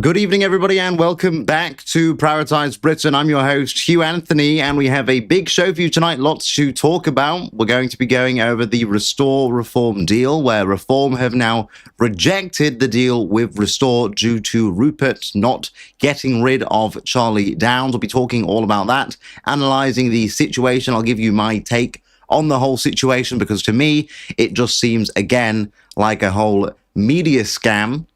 Good evening, everybody, and welcome back to Prioritise Britain. I'm your host, Hugh Anthony, and we have a big show for you tonight. Lots to talk about. We're going to be going over the Restore Reform deal, where Reform have now rejected the deal with Restore due to Rupert not getting rid of Charlie Downs. We'll be talking all about that, analysing the situation. I'll give you my take on the whole situation, because to me, it just seems, again, like a whole media scam.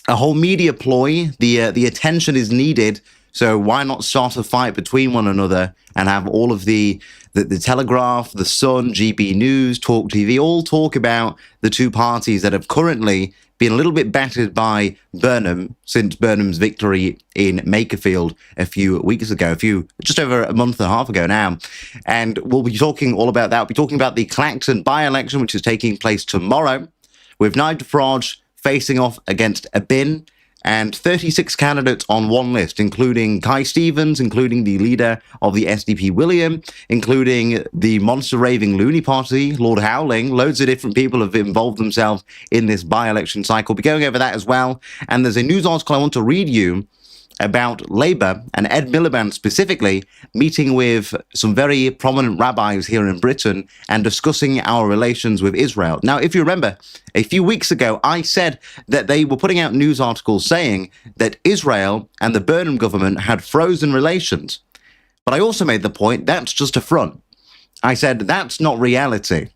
A whole media ploy. The attention is needed, so why not start a fight between one another and have all of the Telegraph, The Sun, GB News, Talk TV all talk about the two parties that have currently been a little bit battered by Burnham since Burnham's victory in Makerfield a few weeks ago, just over a month and a half ago now. And we'll be talking all about that. We'll be talking about the Clacton by-election, which is taking place tomorrow, with Nigel Farage facing off against a bin, and 36 candidates on one list, including Kai Stevens, including the leader of the SDP, William, including the monster raving Looney Party, Lord Howling. Loads of different people have involved themselves in this by-election cycle. We'll be going over that as well. And there's a news article I want to read you about Labour and Ed Miliband specifically meeting with some very prominent rabbis here in Britain and discussing our relations with Israel. Now, if you remember, a few weeks ago, I said that they were putting out news articles saying that Israel and the Burnham government had frozen relations. But I also made the point that's just a front. I said that's not reality.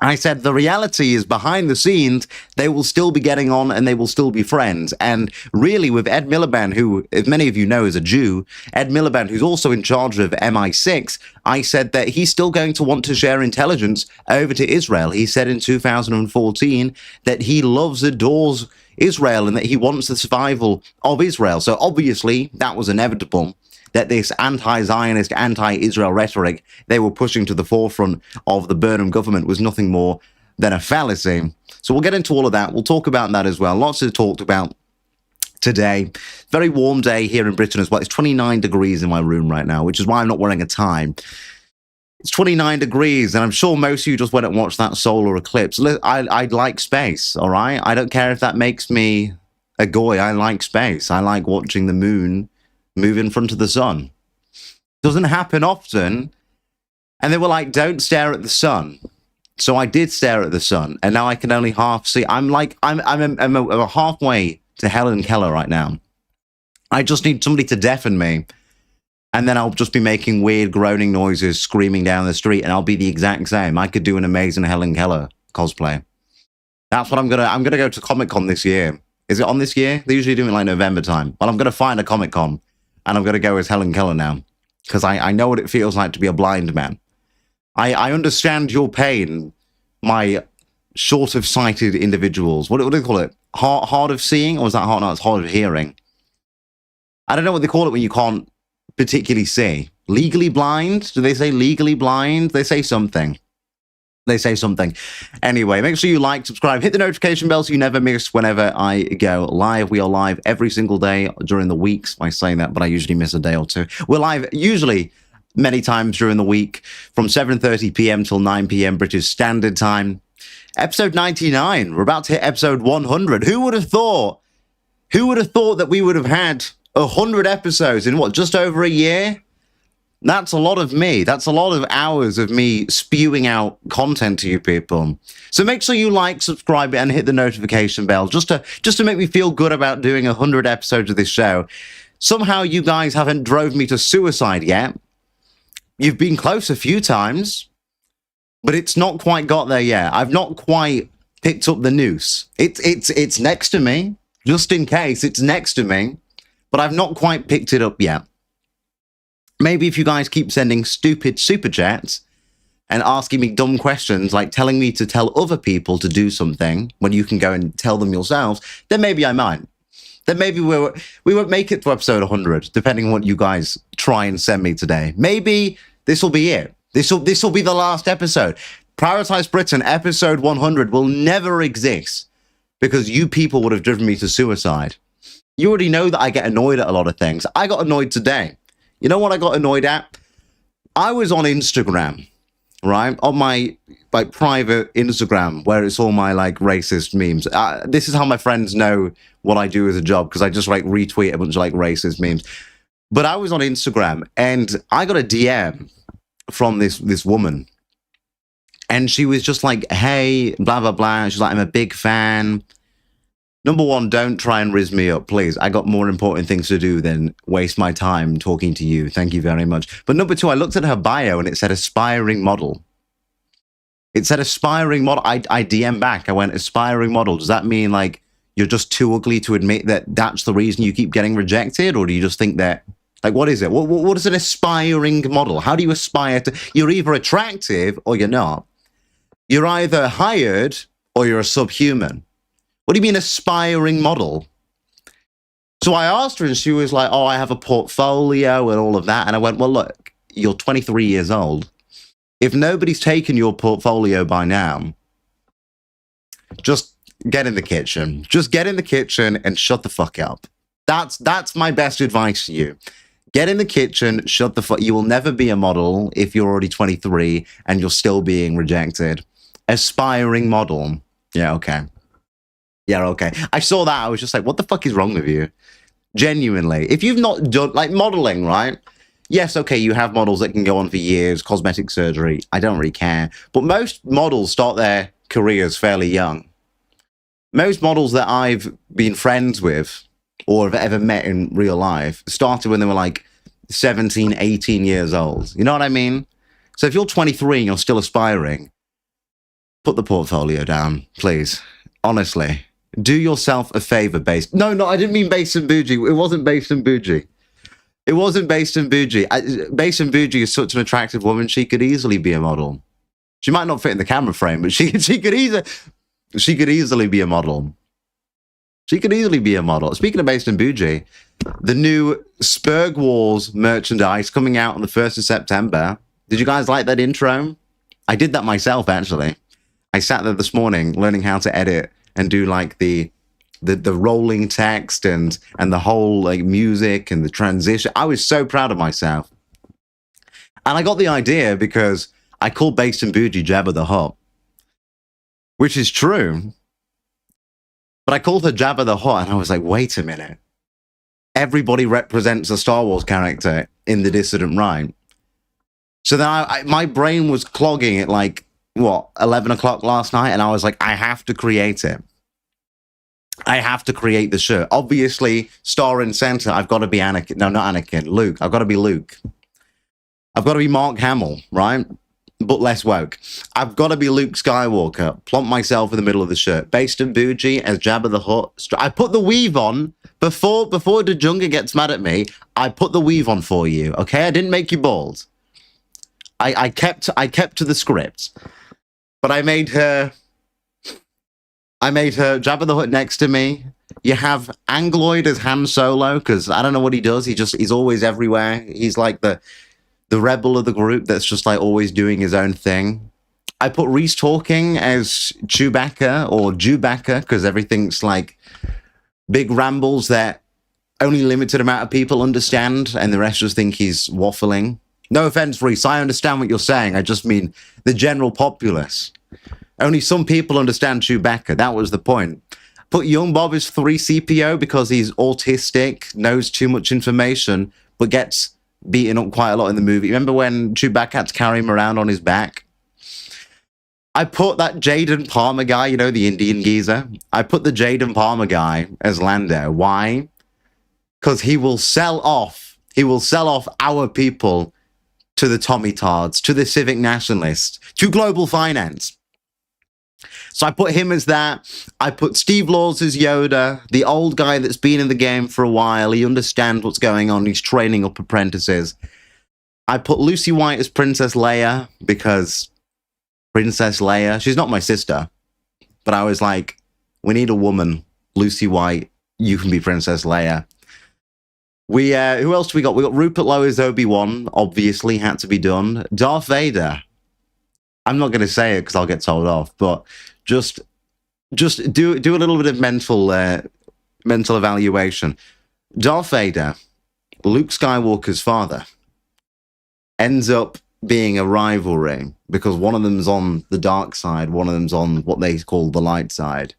I said the reality is behind the scenes, they will still be getting on and they will still be friends. And really with Ed Miliband, who, if many of you know, is a Jew, Ed Miliband, who's also in charge of MI6, I said that he's still going to want to share intelligence over to Israel. He said in 2014 that he loves, adores Israel and that he wants the survival of Israel. So obviously that was inevitable, that this anti-Zionist, anti-Israel rhetoric they were pushing to the forefront of the Burnham government was nothing more than a fallacy. So we'll get into all of that. We'll talk about that as well. Lots to talk about today. Very warm day here in Britain as well. It's 29 degrees in my room right now, which is why I'm not wearing a tie. It's 29 degrees, and I'm sure most of you just went and watched that solar eclipse. I like space, all right? I don't care if that makes me a goy. I like space. I like watching the moon move in front of the sun. Doesn't happen often. And they were like, don't stare at the sun. So I did stare at the sun, and now I can only half see. I'm halfway to Helen Keller right now. I just need somebody to deafen me, and then I'll just be making weird groaning noises, screaming down the street, and I'll be the exact same. I could do an amazing Helen Keller cosplay. That's what I'm gonna go to Comic-Con this year. Is it on this year? They usually do it like November time. Well, I'm gonna find a Comic-Con. And I'm going to go as Helen Keller now, because I know what it feels like to be a blind man. I understand your pain, my short of sighted individuals. What do they call it? Hard of seeing? Or is that hard? No, it's hard of hearing. I don't know what they call it when you can't particularly see. Legally blind? Do they say legally blind? They say something. They say something. Anyway, make sure you like, subscribe, hit the notification bell so you never miss whenever I go live. We are live every single day during the weeks. I say that, but I usually miss a day or two. We're live usually many times during the week from 7:30 p.m. till 9 p.m. British Standard Time. Episode 99. We're about to hit episode 100. Who would have thought? Who would have thought that we would have had 100 episodes in what, just over a year? That's a lot of me. That's a lot of hours of me spewing out content to you people. So make sure you like, subscribe, and hit the notification bell just to make me feel good about doing 100 episodes of this show. Somehow you guys haven't drove me to suicide yet. You've been close a few times, but it's not quite got there yet. I've not quite picked up the noose. It's next to me, just in case. It's next to me, but I've not quite picked it up yet. Maybe if you guys keep sending stupid super chats and asking me dumb questions, like telling me to tell other people to do something when you can go and tell them yourselves, then maybe I might. Then maybe we won't make it to episode 100, depending on what you guys try and send me today. Maybe this will be it. This will be the last episode. Prioritise Britain episode 100 will never exist because you people would have driven me to suicide. You already know that I get annoyed at a lot of things. I got annoyed today. You know what I got annoyed at? I was on Instagram, right? On my like private Instagram, where it's all my like racist memes. This is how my friends know what I do as a job, because I just like retweet a bunch of like racist memes. But I was on Instagram and I got a DM from this woman, and she was just like, "Hey, blah blah blah." She's like, "I'm a big fan. Number one, don't try and rizz me up, please. I got more important things to do than waste my time talking to you. Thank you very much." But number two, I looked at her bio and it said aspiring model. It said aspiring model. I DM back. I went, aspiring model. Does that mean like you're just too ugly to admit that that's the reason you keep getting rejected? Or do you just think that, like, what is it? What is an aspiring model? How do you aspire to? You're either attractive or you're not. You're either hired or you're a subhuman. What do you mean aspiring model? So I asked her and she was like, "Oh, I have a portfolio and all of that." And I went, "Well, look, you're 23 years old. If nobody's taken your portfolio by now, just get in the kitchen. Just get in the kitchen and shut the fuck up. That's my best advice to you. Get in the kitchen, shut the fuck. You will never be a model if you're already 23 and you're still being rejected. Aspiring model. Yeah, okay. Yeah, okay. I saw that. I was just like, what the fuck is wrong with you? Genuinely. If you've not done, like, modeling, right? Yes, okay, you have models that can go on for years, cosmetic surgery. I don't really care. But most models start their careers fairly young. Most models that I've been friends with or have ever met in real life started when they were like 17, 18 years old. You know what I mean? So if you're 23 and you're still aspiring, put the portfolio down, please. Honestly. Do yourself a favor, based. No, I didn't mean based in bougie. It wasn't based in bougie. It wasn't based in bougie. Based in bougie is such an attractive woman. She could easily be a model. She might not fit in the camera frame, but she could easily be a model. She could easily be a model. Speaking of based in bougie, the new Spurg Wars merchandise coming out on the 1st of September. Did you guys like that intro? I did that myself, actually. I sat there this morning learning how to edit and do like the rolling text and the whole like music and the transition. I was so proud of myself. And I got the idea because I called Based in Bougie Jabba the Hutt, which is true. But I called her Jabba the Hutt and I was like, wait a minute. Everybody represents a Star Wars character in the dissident right. So then my brain was clogging at like, what, 11 o'clock last night? And I was like, I have to create it. I have to create the shirt. Obviously, star and center, I've got to be Anakin. No, not Anakin. Luke. I've got to be Luke. I've got to be Mark Hamill, right? But less woke. I've got to be Luke Skywalker. Plump myself in the middle of the shirt. Based in bougie as Jabba the Hutt. I put the weave on before Dajunga gets mad at me. I put the weave on for you, okay? I didn't make you bald. I kept to the script. But I made her Jabba the Hutt next to me. You have Angloid as Han Solo, because I don't know what he does. He's always everywhere. He's like the rebel of the group that's just like always doing his own thing. I put Reese Talking as Chewbacca or Jewbacca, because everything's like big rambles that only limited amount of people understand, and the rest just think he's waffling. No offense, Reese. I understand what you're saying. I just mean the general populace. Only some people understand Chewbacca. That was the point. Put Young Bob as 3CPO because he's autistic, knows too much information, but gets beaten up quite a lot in the movie. Remember when Chewbacca had to carry him around on his back? I put that Jaden Palmer guy, you know, the Indian geezer. I put the Jaden Palmer guy as Lando. Why? Because he will sell off our people to the Tommy Tards, to the civic nationalists, to global finance. So I put him as that. I put Steve Laws as Yoda, the old guy that's been in the game for a while. He understands what's going on. He's training up apprentices. I put Lucy White as Princess Leia because Princess Leia, she's not my sister, but I was like, we need a woman. Lucy White, you can be Princess Leia. Who else do we got? We got Rupert Lowe as Obi-Wan, obviously had to be done. Darth Vader. I'm not going to say it because I'll get told off, but just do a little bit of mental evaluation. Darth Vader, Luke Skywalker's father, ends up being a rivalry because one of them's on the dark side, one of them's on what they call the light side.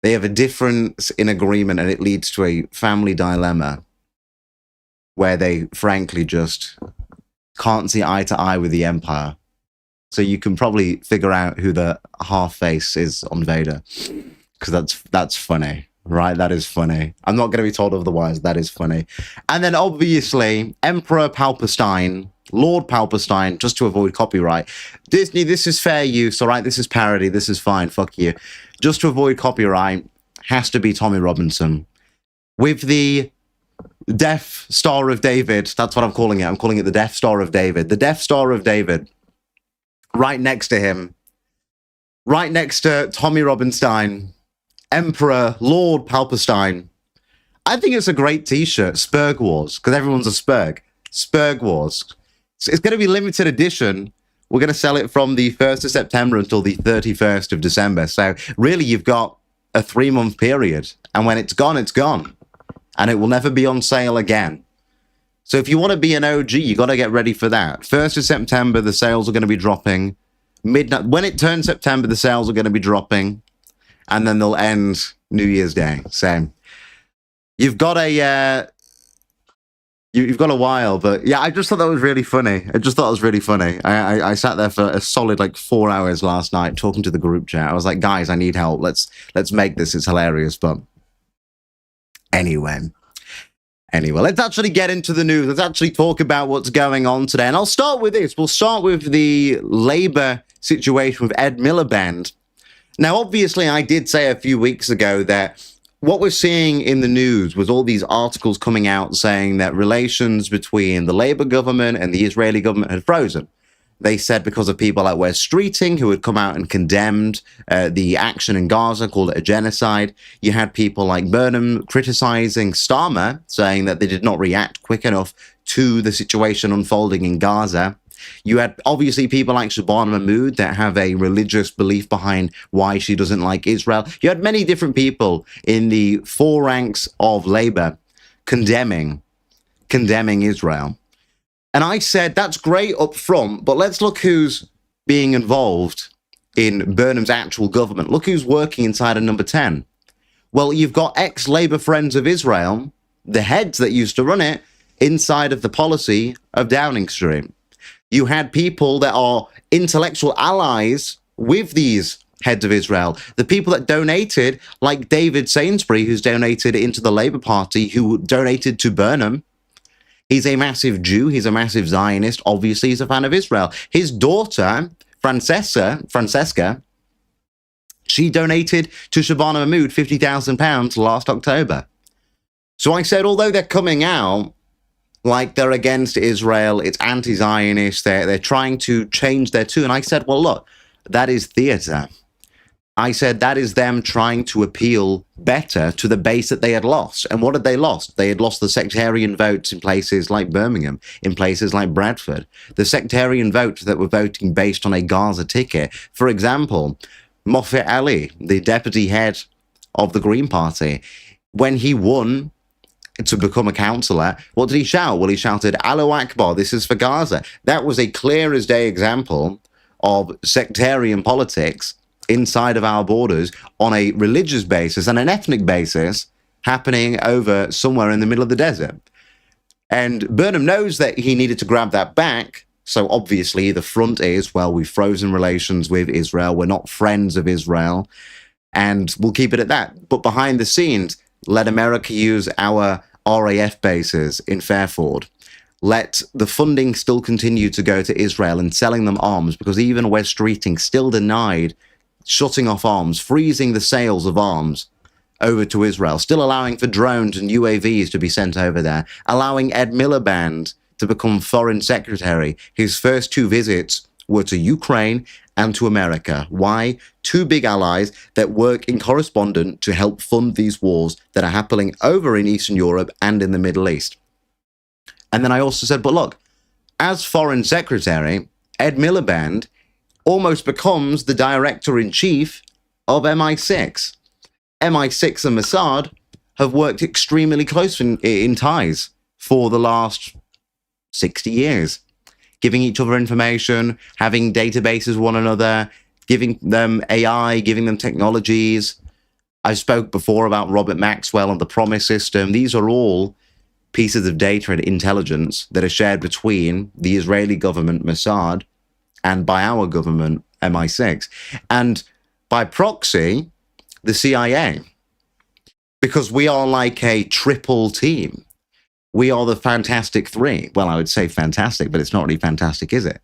They have a difference in agreement, and it leads to a family dilemma where they frankly just can't see eye to eye with the Empire. So you can probably figure out who the half face is on Vader, because that's funny, right? That is funny. I'm not going to be told otherwise. That is funny. And then obviously Emperor Palpatine, Lord Palpatine, just to avoid copyright. Disney, this is fair use, all right? This is parody. This is fine. Fuck you. Just to avoid copyright, has to be Tommy Robinson with the Death Star of David. That's what I'm calling it. I'm calling it the Death Star of David. The Death Star of David. Right next to him, right next to Tommy Robinstein, Emperor Lord Palpatine. I think it's a great t-shirt, Spurg Wars, because everyone's a Spurg. Spurg Wars. So it's going to be limited edition. We're going to sell it from the 1st of September until the 31st of December. So really, you've got a 3-month period. And when it's gone, it's gone. And it will never be on sale again. So if you want to be an OG, you got to get ready for that. 1st of September, the sales are going to be dropping. Midnight, when it turns September, the sales are going to be dropping, and then they'll end New Year's Day. So you've got a you've got a while, but yeah, I just thought that was really funny. I sat there for a solid like 4 hours last night talking to the group chat. I was like, guys, I need help. Let's make this. It's hilarious. But Anyway, let's actually get into the news. Let's actually talk about what's going on today. And I'll start with this. We'll start with the Labour situation with Ed Miliband. Now, obviously, I did say a few weeks ago that what we're seeing in the news was all these articles coming out saying that relations between the Labour government and the Israeli government had frozen. They said because of people like Wes Streeting, who had come out and condemned the action in Gaza, called it a genocide. You had people like Burnham criticizing Starmer, saying that they did not react quick enough to the situation unfolding in Gaza. You had obviously people like Shabana Mahmood that have a religious belief behind why she doesn't like Israel. You had many different people in the 4 ranks of Labour condemning Israel. And I said, that's great up front, but let's look who's being involved in Burnham's actual government. Look who's working inside of Number 10. Well, you've got ex-Labour Friends of Israel, the heads that used to run it, inside of the policy of Downing Street. You had people that are intellectual allies with these heads of Israel. The people that donated, like David Sainsbury, who's donated into the Labour Party, who donated to Burnham. He's a massive Jew. He's a massive Zionist. Obviously, he's a fan of Israel. His daughter, Francesca, she donated to Shabana Mahmood £50,000 last October. So I said, although they're coming out like they're against Israel, it's anti-Zionist, they're trying to change their tune. I said, well, look, that is theater. I said that is them trying to appeal better to the base that they had lost. And what had they lost? They had lost the sectarian votes in places like Birmingham, in places like Bradford. The sectarian votes that were voting based on a Gaza ticket. For example, Moffat Ali, the deputy head of the Green Party, when he won to become a councillor, what did he shout? Well, he shouted, Allahu Akbar, this is for Gaza. That was a clear as day example of sectarian politics inside of our borders on a religious basis and an ethnic basis happening over somewhere in the middle of the desert. And Burnham knows that he needed to grab that back. So obviously the front is, well, we've frozen relations with Israel. We're not friends of Israel. And we'll keep it at that. But behind the scenes, let America use our RAF bases in Fairford. Let the funding still continue to go to Israel and selling them arms, because even Wes Streeting still denied shutting off arms, freezing the sales of arms over to Israel, still allowing for drones and UAVs to be sent over there, allowing Ed Miliband to become foreign secretary. His first 2 visits were to Ukraine and to America. Why? 2 big allies that work in correspondence to help fund these wars that are happening over in Eastern Europe and in the Middle East. And then I also said, but look, as foreign secretary, Ed Miliband almost becomes the director-in-chief of MI6. MI6 and Mossad have worked extremely close in ties for the last 60 years. giving each other information, having databases with one another, giving them AI, giving them technologies. I spoke before about Robert Maxwell and the Promise system. These are all pieces of data and intelligence that are shared between the Israeli government, Mossad, and by our government, MI6, and by proxy, the CIA, because we are like a triple team. We are the Fantastic Three. Well, I would say fantastic, but it's not really fantastic, is it?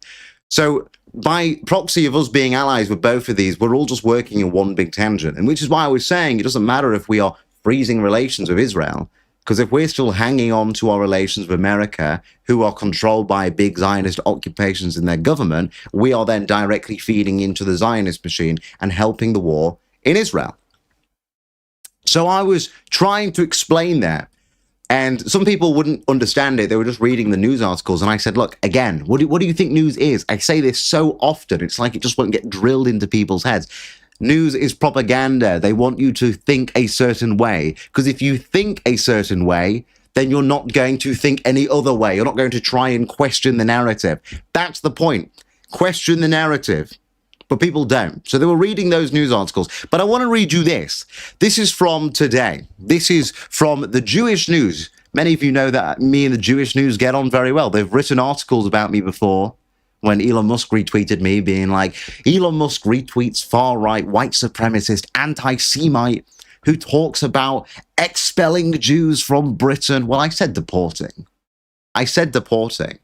So by proxy of us being allies with both of these, we're all just working in one big tangent, and which is why I was saying it doesn't matter if we are freezing relations with Israel, because if we're still hanging on to our relations with America, who are controlled by big Zionist occupations in their government, we are then directly feeding into the Zionist machine and helping the war in Israel. So I was trying to explain that, and some people wouldn't understand it. They were just reading the news articles, and I said, look, again, what do you think news is? I say this so often, it's like it just won't get drilled into people's heads. News is propaganda. They want you to think a certain way, because if you think a certain way, then you're not going to think any other way. You're not going to try and question the narrative. That's the point. Question the narrative. But people don't. So they were reading those news articles. But I want to read you this. This is from today. This is from the Jewish News. Many of you know that me and the Jewish News get on very well. They've written articles about me before when Elon Musk retweeted me, being like, Elon Musk retweets far-right, white supremacist, anti-Semite who talks about expelling Jews from Britain. Well, I said deporting. I said deporting.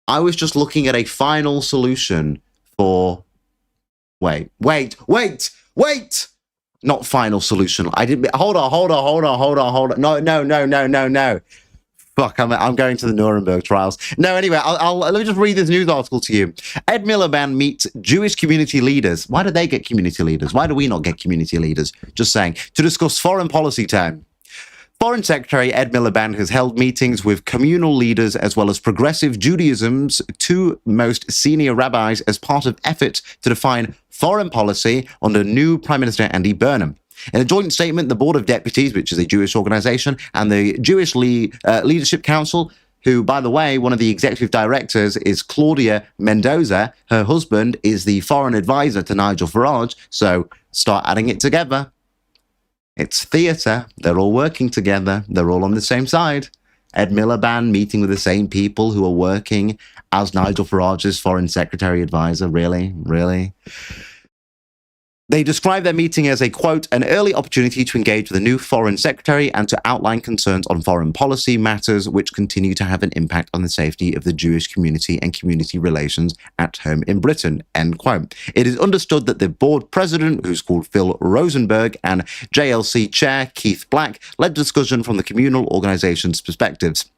I was just looking at a final solution for... Wait. Not final solution. I didn't. Hold on. No. Fuck, I'm going to the Nuremberg trials. No, anyway, let me just read this news article to you. Ed Miliband meets Jewish community leaders. Why do they get community leaders? Why do we not get community leaders? Just saying. To discuss foreign policy time. Foreign Secretary Ed Miliband has held meetings with communal leaders as well as progressive Judaism's two most senior rabbis as part of efforts to define foreign policy under new Prime Minister Andy Burnham. In a joint statement, the Board of Deputies, which is a Jewish organization, and the Jewish Leadership Council, who, by the way, one of the executive directors is Claudia Mendoza. Her husband is the foreign advisor to Nigel Farage, so start adding it together. It's theatre. They're all working together. They're all on the same side. Ed Miliband meeting with the same people who are working as Nigel Farage's foreign secretary advisor. Really? They describe their meeting as a, quote, an early opportunity to engage with the new foreign secretary and to outline concerns on foreign policy matters which continue to have an impact on the safety of the Jewish community and community relations at home in Britain, end quote. It is understood that the board president, who's called Phil Rosenberg, and JLC chair Keith Black led discussion from the communal organization's perspectives.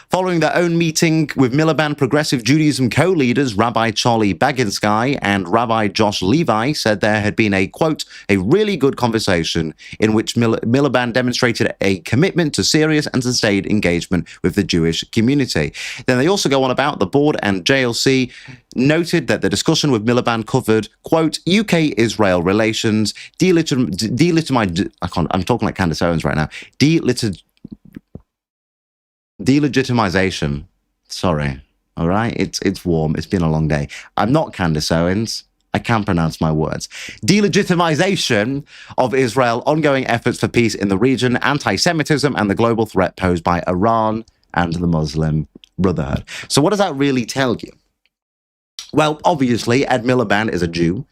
Following their own meeting with Miliband, Progressive Judaism co-leaders Rabbi Charlie Baginski and Rabbi Josh Levi said there had been a, quote, a really good conversation in which Miliband demonstrated a commitment to serious and sustained engagement with the Jewish community. Then they also go on about the board, and JLC noted that the discussion with Miliband covered, quote, UK-Israel relations, I'm talking like Candace Owens right now, delegitimization. Sorry. All right. It's warm. It's been a long day. I'm not Candace Owens. I can pronounce my words. Delegitimization of Israel, ongoing efforts for peace in the region, anti-Semitism, and the global threat posed by Iran and the Muslim Brotherhood. So what does that really tell you? Well, obviously, Ed Miliband is a Jew.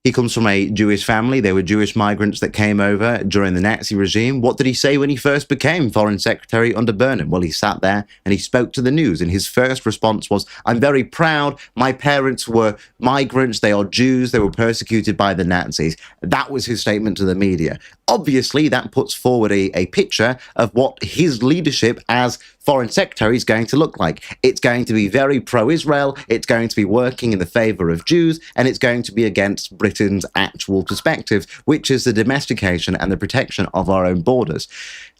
He comes from a Jewish family. They were Jewish migrants that came over during the Nazi regime. What did he say when he first became foreign secretary under Burnham? Well, he sat there and he spoke to the news. And his first response was, I'm very proud. My parents were migrants. They are Jews. They were persecuted by the Nazis. That was his statement to the media. Obviously, that puts forward a picture of what his leadership as foreign secretary is going to look like. It's going to be very pro-Israel. It's going to be working in the favor of Jews, and it's going to be against Britain's actual perspective, which is the domestication and the protection of our own borders.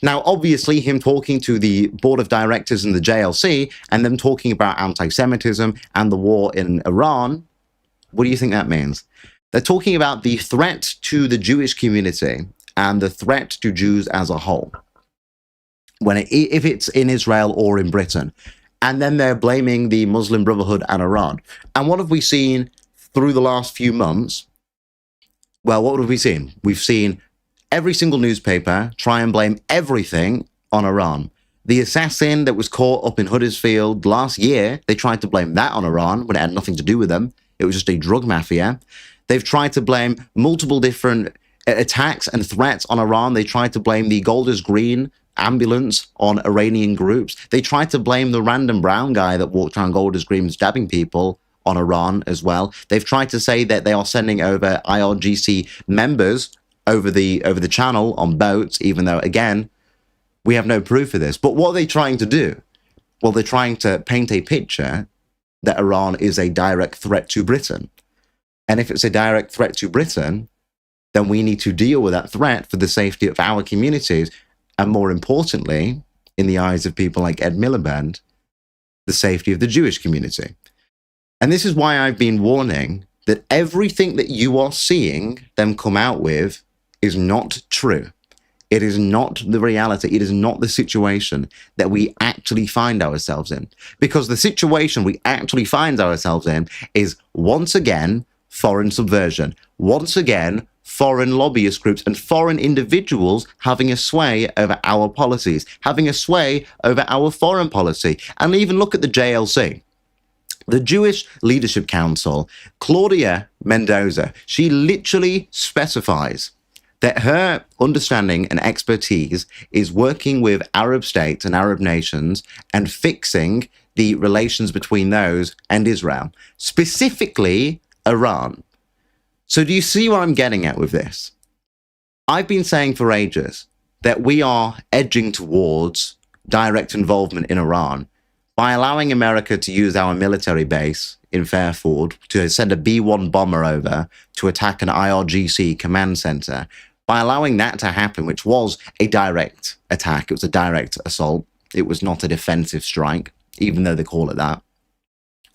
Now, obviously, him talking to the board of directors in the JLC and them talking about anti-Semitism and the war in Iran, what do you think that means? They're talking about the threat to the Jewish community and the threat to Jews as a whole, if it's in Israel or in Britain. And then they're blaming the Muslim Brotherhood and Iran. And what have we seen through the last few months? Well, what have we seen? We've seen every single newspaper try and blame everything on Iran. The assassin that was caught up in Huddersfield last year, they tried to blame that on Iran when it had nothing to do with them. It was just a drug mafia. They've tried to blame multiple different attacks and threats on Iran. They tried to blame the Golders Green ambulance on Iranian groups. They tried to blame the random brown guy that walked around Golders Green stabbing people on Iran as well. They've tried to say that they are sending over IRGC members over the channel on boats, even though, again, we have no proof of this. But what are they trying to do? Well, they're trying to paint a picture that Iran is a direct threat to Britain. And if it's a direct threat to Britain, then we need to deal with that threat for the safety of our communities. And more importantly, in the eyes of people like Ed Miliband, the safety of the Jewish community. And this is why I've been warning that everything that you are seeing them come out with is not true. It is not the reality. It is not the situation that we actually find ourselves in. Because the situation we actually find ourselves in is, once again, foreign subversion. Once again, foreign lobbyist groups and foreign individuals having a sway over our policies, having a sway over our foreign policy. And even look at the JLC. The Jewish Leadership Council, Claudia Mendoza, she literally specifies that her understanding and expertise is working with Arab states and Arab nations and fixing the relations between those and Israel, specifically Iran. So do you see what I'm getting at with this? I've been saying for ages that we are edging towards direct involvement in Iran by allowing America to use our military base in Fairfield to send a B-1 bomber over to attack an IRGC command center. By allowing that to happen, which was a direct attack, it was a direct assault, it was not a defensive strike, even though they call it that.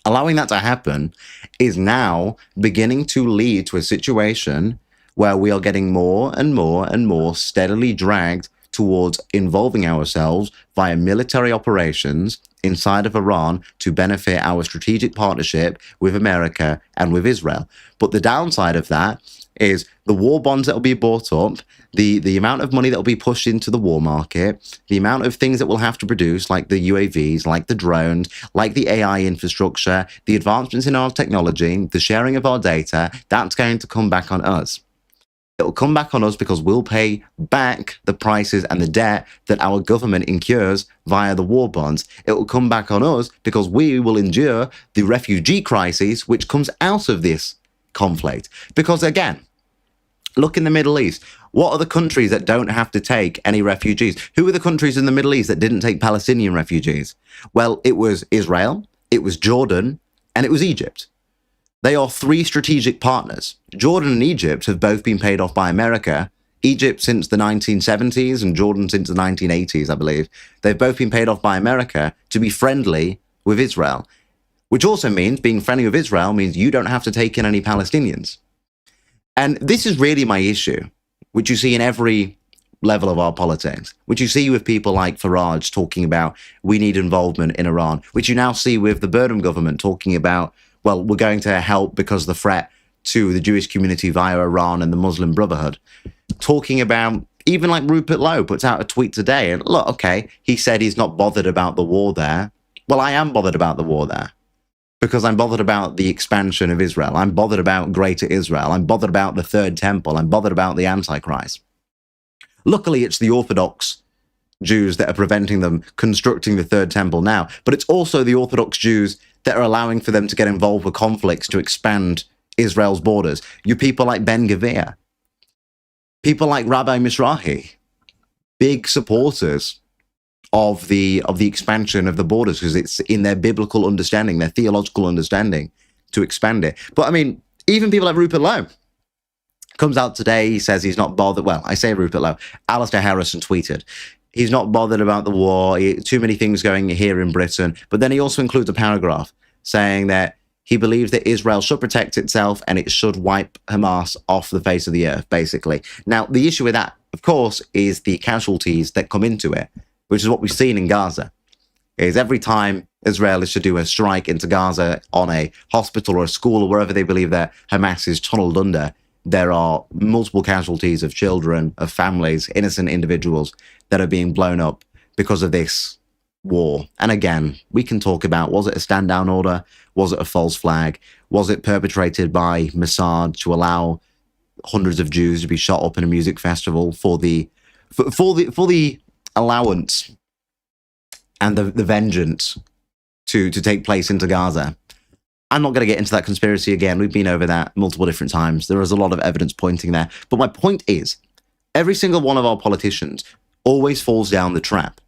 Allowing that to happen is now beginning to lead to a situation where we are getting more and more and more steadily dragged towards involving ourselves via military operations inside of Iran to benefit our strategic partnership with America and with Israel. But the downside of that is the war bonds that will be bought up, the amount of money that will be pushed into the war market, the amount of things that we'll have to produce, like the UAVs, like the drones, like the AI infrastructure, the advancements in our technology, the sharing of our data, that's going to come back on us. It will come back on us because we'll pay back the prices and the debt that our government incurs via the war bonds. It will come back on us because we will endure the refugee crisis which comes out of this conflict. Because again, look in the Middle East. What are the countries that don't have to take any refugees? Who are the countries in the Middle East that didn't take Palestinian refugees? Well, it was Israel, it was Jordan, and it was Egypt. They are three strategic partners. Jordan and Egypt have both been paid off by America. Egypt since the 1970s and Jordan since the 1980s, I believe. They've both been paid off by America to be friendly with Israel, which also means being friendly with Israel means you don't have to take in any Palestinians. And this is really my issue, which you see in every level of our politics, which you see with people like Farage talking about we need involvement in Iran, which you now see with the Burnham government talking about, well, we're going to help because the threat to the Jewish community via Iran and the Muslim Brotherhood. Talking about, even like Rupert Lowe puts out a tweet today, and look, okay, he said he's not bothered about the war there. Well, I am bothered about the war there because I'm bothered about the expansion of Israel. I'm bothered about Greater Israel. I'm bothered about the Third Temple. I'm bothered about the Antichrist. Luckily, it's the Orthodox Jews that are preventing them constructing the Third Temple now, but it's also the Orthodox Jews that are allowing for them to get involved with conflicts to expand Israel's borders. You people like Ben Gvir, people like Rabbi Mizrahi, big supporters of the expansion of the borders because it's in their biblical understanding, their theological understanding to expand it. But I mean, even people like Rupert Lowe comes out today, he says he's not bothered. Well, I say Rupert Lowe, Alistair Harrison tweeted, he's not bothered about the war, too many things going here in Britain. But then he also includes a paragraph saying that he believes that Israel should protect itself and it should wipe Hamas off the face of the earth, basically. Now, the issue with that, of course, is the casualties that come into it, which is what we've seen in Gaza, is every time Israel is to do a strike into Gaza on a hospital or a school or wherever they believe that Hamas is tunneled under, there are multiple casualties of children, of families, innocent individuals that are being blown up because of this war. And again, we can talk about, was it a stand-down order? Was it a false flag? Was it perpetrated by Mossad to allow hundreds of Jews to be shot up in a music festival for the allowance and the vengeance to take place into Gaza? I'm not going to get into that conspiracy again. We've been over that multiple different times. There is a lot of evidence pointing there. But my point is, every single one of our politicians always falls down the trap,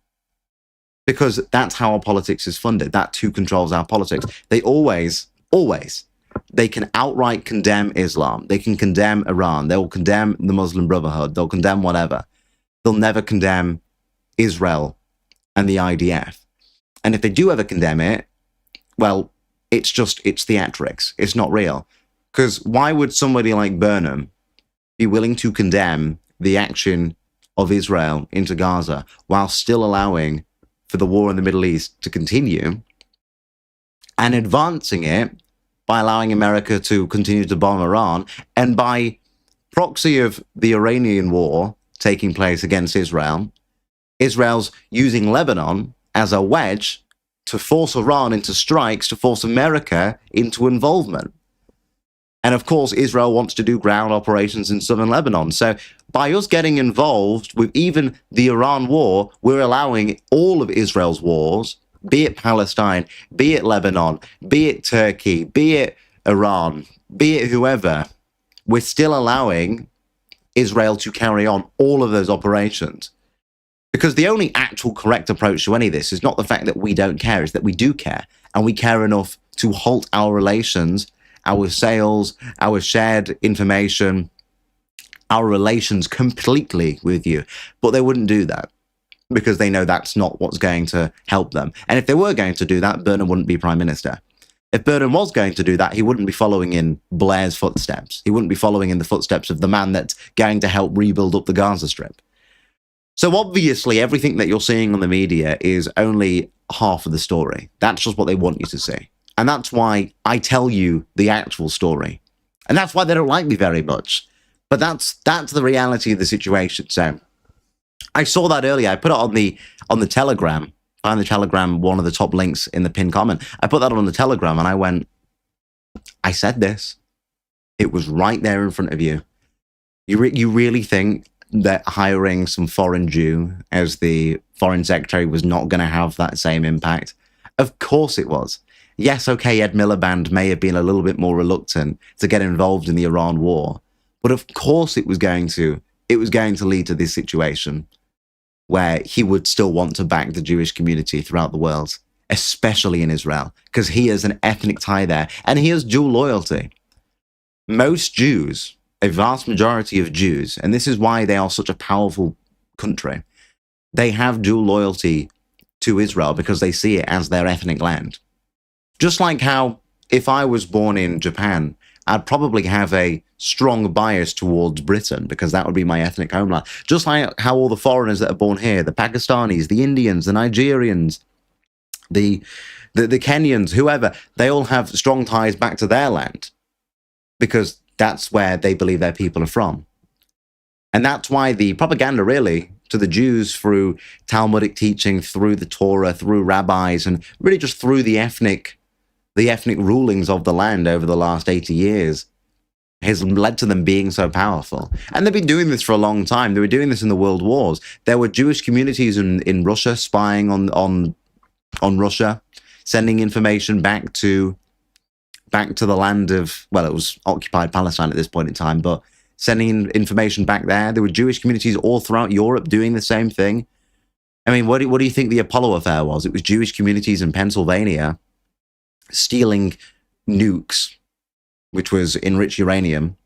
because that's how our politics is funded. That's who controls our politics. They always, they can outright condemn Islam. They can condemn Iran. They will condemn the Muslim Brotherhood. They'll condemn whatever. They'll never condemn Israel and the IDF. And if they do ever condemn it, well, it's theatrics. It's not real. Because why would somebody like Burnham be willing to condemn the action of Israel into Gaza while still allowing for the war in the Middle East to continue and advancing it by allowing America to continue to bomb Iran, and by proxy of the Iranian war taking place against Israel, Israel's using Lebanon as a wedge to force Iran into strikes, to force America into involvement. And of course, Israel wants to do ground operations in southern Lebanon. So by us getting involved with even the Iran war, we're allowing all of Israel's wars, be it Palestine, be it Lebanon, be it Turkey, be it Iran, be it whoever, we're still allowing Israel to carry on all of those operations. Because the only actual correct approach to any of this is not the fact that we don't care, is that we do care. And we care enough to halt our relations, our sales, our shared information, our relations completely with you. But they wouldn't do that because they know that's not what's going to help them. And if they were going to do that, Burnham wouldn't be prime minister. If Burnham was going to do that, he wouldn't be following in Blair's footsteps. He wouldn't be following in the footsteps of the man that's going to help rebuild up the Gaza Strip. So obviously, everything that you're seeing on the media is only half of the story. That's just what they want you to see. And that's why I tell you the actual story. And that's why they don't like me very much. But that's the reality of the situation. So I saw that earlier. I put it on the Telegram. Find the Telegram, one of the top links in the pinned comment. I put that on the Telegram and I went, I said this. It was right there in front of you. You really think that hiring some foreign Jew as the foreign secretary was not going to have that same impact? Of course it was. Yes, okay, Ed Miliband may have been a little bit more reluctant to get involved in the Iran war, but of course it was going to lead to this situation where he would still want to back the Jewish community throughout the world, especially in Israel, because he has an ethnic tie there, and he has dual loyalty. Most Jews, a vast majority of Jews, and this is why they are such a powerful country, they have dual loyalty to Israel because they see it as their ethnic land. Just like how if I was born in Japan, I'd probably have a strong bias towards Britain because that would be my ethnic homeland. Just like how all the foreigners that are born here, the Pakistanis, the Indians, the Nigerians, the Kenyans, whoever, they all have strong ties back to their land because that's where they believe their people are from. And that's why the propaganda really to the Jews through Talmudic teaching, through the Torah, through rabbis, and really just through the ethnic rulings of the land over the last 80 years has led to them being so powerful. And they've been doing this for a long time. They were doing this in the world wars. There were Jewish communities in Russia spying on Russia, sending information back to the land of, well, it was occupied Palestine at this point in time, but sending information back there. There were Jewish communities all throughout Europe doing the same thing. I mean, what do you think the Apollo affair was? It was Jewish communities in Pennsylvania stealing nukes, which was enriched uranium,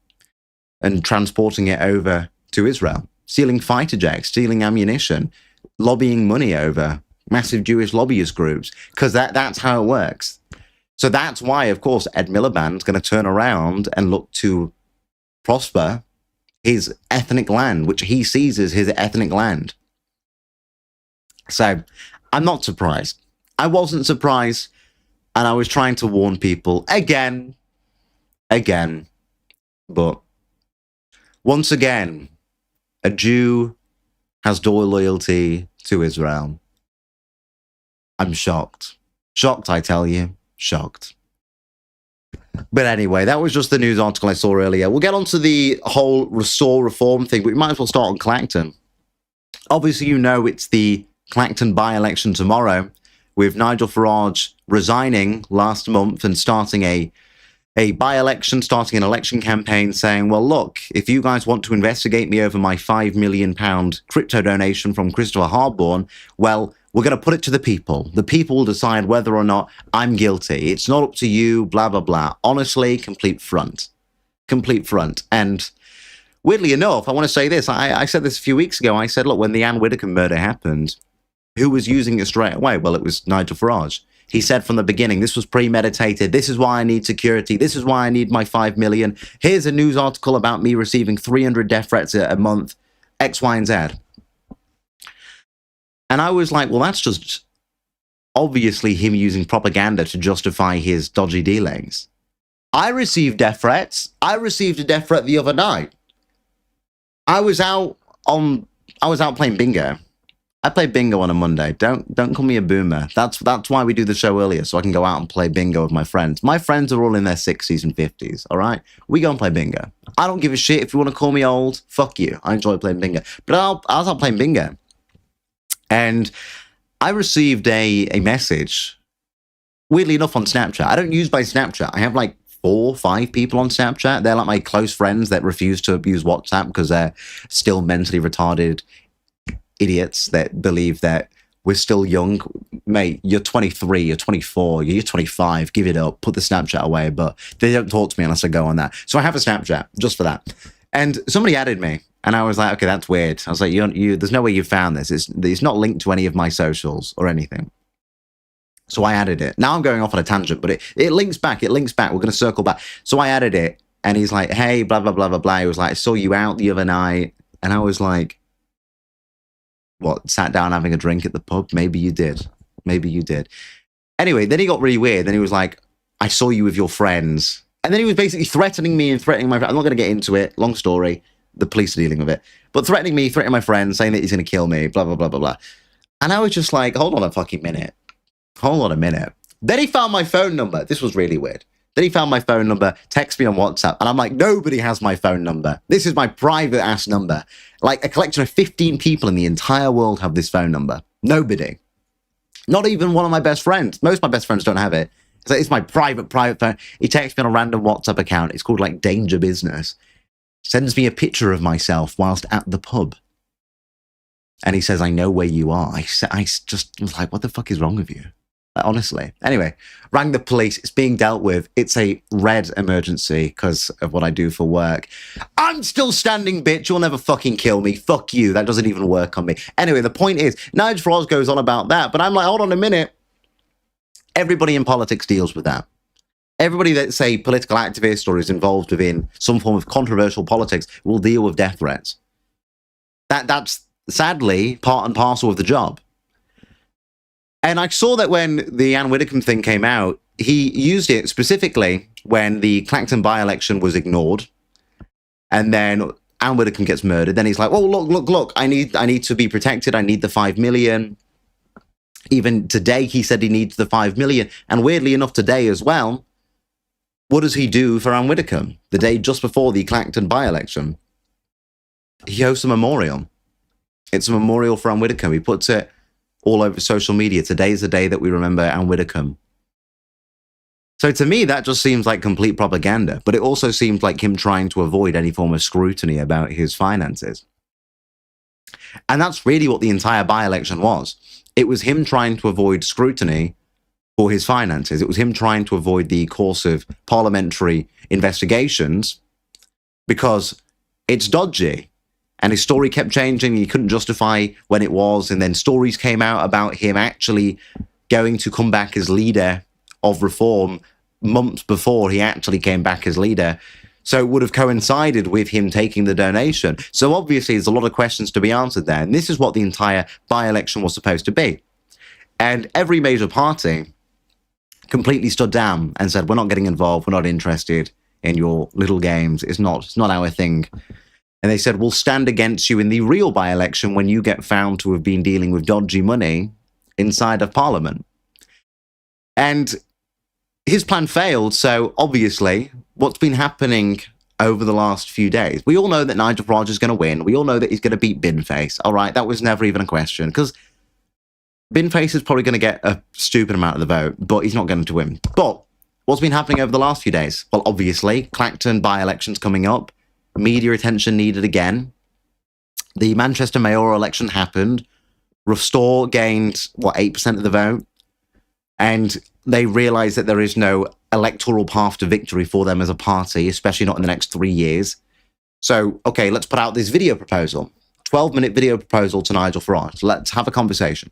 and transporting it over to Israel, stealing fighter jets, stealing ammunition, lobbying money over massive Jewish lobbyist groups, because that's how it works. So that's why, of course, Ed Miliband's going to turn around and look to prosper his ethnic land, which he sees as his ethnic land. So I'm not surprised. I wasn't surprised, and I was trying to warn people again, but once again, a Jew has dual loyalty to Israel. I'm shocked. Shocked, I tell you. Shocked. But anyway, that was just the news article I saw earlier. We'll get on to the whole restore reform thing, but we might as well start on CLACTON. Obviously, you know it's the CLACTON by-election tomorrow, with Nigel Farage resigning last month and starting a by-election, starting an election campaign saying, well, look, if you guys want to investigate me over my £5 million crypto donation from Christopher Harborn, well, we're going to put it to the people. The people will decide whether or not I'm guilty. It's not up to you, blah, blah, blah. Honestly, complete front. Complete front. And weirdly enough, I want to say this. I said this a few weeks ago. I said, look, when the Ann Widdecombe murder happened, who was using it straight away? Well, it was Nigel Farage. He said from the beginning, this was premeditated. This is why I need security. This is why I need my 5 million. Here's a news article about me receiving 300 death threats a month, X, Y, and Z. And I was like, well, that's just obviously him using propaganda to justify his dodgy dealings. I received death threats. I received a death threat the other night. I was out playing bingo. I play bingo on a Monday. Don't call me a boomer. That's why we do the show earlier, so I can go out and play bingo with my friends. My friends are all in their 60s and 50s, all right? We go and play bingo. I don't give a shit if you want to call me old. Fuck you. I enjoy playing bingo. But I was out playing bingo, and I received a message, weirdly enough, on Snapchat. I don't use my Snapchat. I have like 4 or 5 people on Snapchat. They're like my close friends that refuse to use WhatsApp because they're still mentally retarded idiots that believe that we're still young. Mate, you're 23, you're 24, you're 25, give it up, put the Snapchat away. But they don't talk to me unless I go on that. So I have a Snapchat just for that. And somebody added me, and I was like, okay, that's weird. I was like, there's no way you found this. It's not linked to any of my socials or anything. So I added it. Now I'm going off on a tangent, but it links back. It links back. We're going to circle back. So I added it, and he's like, hey, blah, blah, blah, blah, blah. He was like, I saw you out the other night. And I was like, what, sat down having a drink at the pub? Maybe you did. Maybe you did. Anyway, then he got really weird. Then he was like, I saw you with your friends. And then he was basically threatening me and threatening my friends. I'm not going to get into it. Long story. The police are dealing with it. But threatening me, threatening my friends, saying that he's going to kill me, blah, blah, blah, blah, blah. And I was just like, hold on a fucking minute. Hold on a minute. Then he found my phone number. This was really weird. Then he found my phone number, texted me on WhatsApp, and I'm like, nobody has my phone number. This is my private ass number. Like a collection of 15 people in the entire world have this phone number. Nobody. Not even one of my best friends. Most of my best friends don't have it. It's my private phone. He texts me on a random WhatsApp account. It's called like Danger Business. Sends me a picture of myself whilst at the pub. And he says, I know where you are. I just was like, what the fuck is wrong with you? Honestly. Anyway, rang the police. It's being dealt with. It's a red emergency because of what I do for work. I'm still standing, bitch. You'll never fucking kill me. Fuck you. That doesn't even work on me. Anyway, the point is, Nigel Farage goes on about that, but I'm like, hold on a minute. Everybody in politics deals with that. Everybody that's a political activist or is involved within some form of controversial politics will deal with death threats. That's sadly part and parcel of the job. And I saw that when the Ann Widdecombe thing came out, he used it specifically when the CLACTON by-election was ignored. And then Ann Widdecombe gets murdered. Then he's like, oh, look, I need to be protected. I need the 5 million. Even today, he said he needs the 5 million. And weirdly enough, today as well, what does he do for Ann Widdecombe? The day just before the CLACTON by-election, he hosts a memorial. It's a memorial for Ann Widdecombe. He puts it all over social media. Today's the day that we remember Ann Widdecombe. So to me, that just seems like complete propaganda, but it also seems like him trying to avoid any form of scrutiny about his finances. And that's really what the entire by-election was. It was him trying to avoid scrutiny for his finances. It was him trying to avoid the course of parliamentary investigations because it's dodgy. And his story kept changing. He couldn't justify when it was. And then stories came out about him actually going to come back as leader of reform months before he actually came back as leader. So it would have coincided with him taking the donation. So obviously there's a lot of questions to be answered there. And this is what the entire by-election was supposed to be. And every major party completely stood down and said, we're not getting involved, we're not interested in your little games, it's not our thing. And they said, we'll stand against you in the real by-election when you get found to have been dealing with dodgy money inside of Parliament. And his plan failed, so obviously, what's been happening over the last few days? We all know that Nigel Farage is going to win. We all know that he's going to beat Binface. All right, that was never even a question, because Binface is probably going to get a stupid amount of the vote, but he's not going to win. But what's been happening over the last few days? Well, obviously, CLACTON by-elections coming up, media attention needed again. The Manchester mayoral election happened. Restore gained, 8% of the vote? And they realised that there is no electoral path to victory for them as a party, especially not in the next 3 years. So, okay, let's put out this video proposal. 12-minute video proposal to Nigel Farage. Let's have a conversation.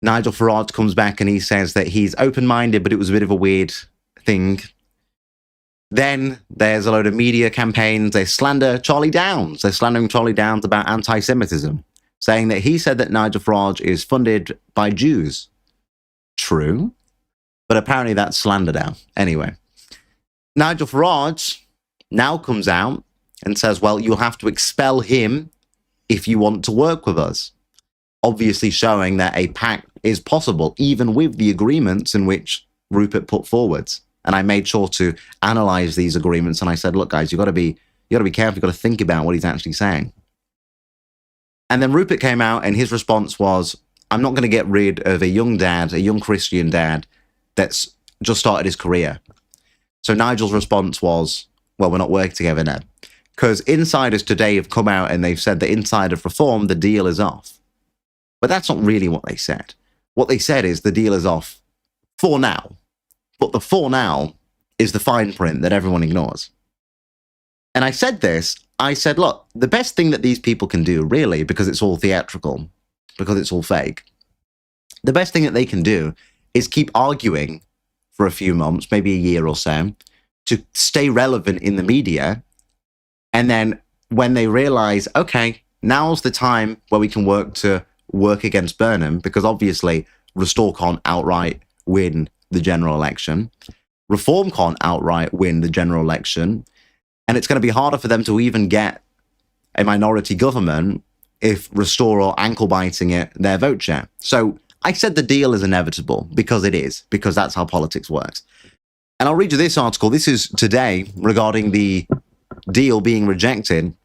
Nigel Farage comes back and he says that he's open-minded, but it was a bit of a weird thing. Then there's a load of media campaigns. They slander Charlie Downs. They're slandering Charlie Downs about anti-Semitism, saying that he said that Nigel Farage is funded by Jews. True, but apparently that's slander now. Anyway, Nigel Farage now comes out and says, well, you'll have to expel him if you want to work with us. Obviously showing that a pact is possible, even with the agreements in which Rupert put forwards. And I made sure to analyze these agreements, and I said, look, guys, you got to be careful. You've got to think about what he's actually saying. And then Rupert came out, and his response was, I'm not going to get rid of a young dad, a young Christian dad that's just started his career. So Nigel's response was, well, we're not working together now. Because insiders today have come out and they've said that inside of Reform, the deal is off. But that's not really what they said. What they said is the deal is off for now. But the for now is the fine print that everyone ignores. And I said this, I said, look, the best thing that these people can do, really, because it's all theatrical, because it's all fake, the best thing that they can do is keep arguing for a few months, maybe a year or so, to stay relevant in the media. And then when they realize, okay, now's the time where we can work against Burnham, because obviously Restore can't outright win the general election. Reform can't outright win the general election. And it's going to be harder for them to even get a minority government if Restore are ankle-biting it their vote share. So I said the deal is inevitable, because it is, because that's how politics works. And I'll read you this article. This is today regarding the deal being rejected.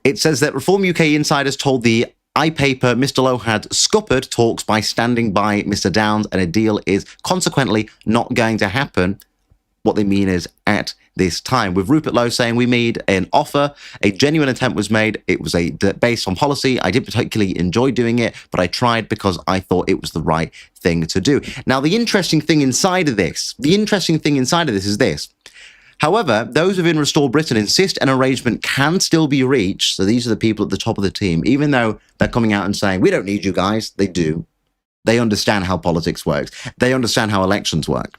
It says that Reform UK insiders told the iPaper Mr. Lowe had scuppered talks by standing by Mr. Downs, and a deal is consequently not going to happen. What they mean is at this time. With Rupert Lowe saying we made an offer, a genuine attempt was made. It was based on policy. I didn't particularly enjoy doing it, but I tried because I thought it was the right thing to do. Now, the interesting thing inside of this is this. However, those within Restore Britain insist an arrangement can still be reached. So these are the people at the top of the team, even though they're coming out and saying, we don't need you guys. They do. They understand how politics works. They understand how elections work.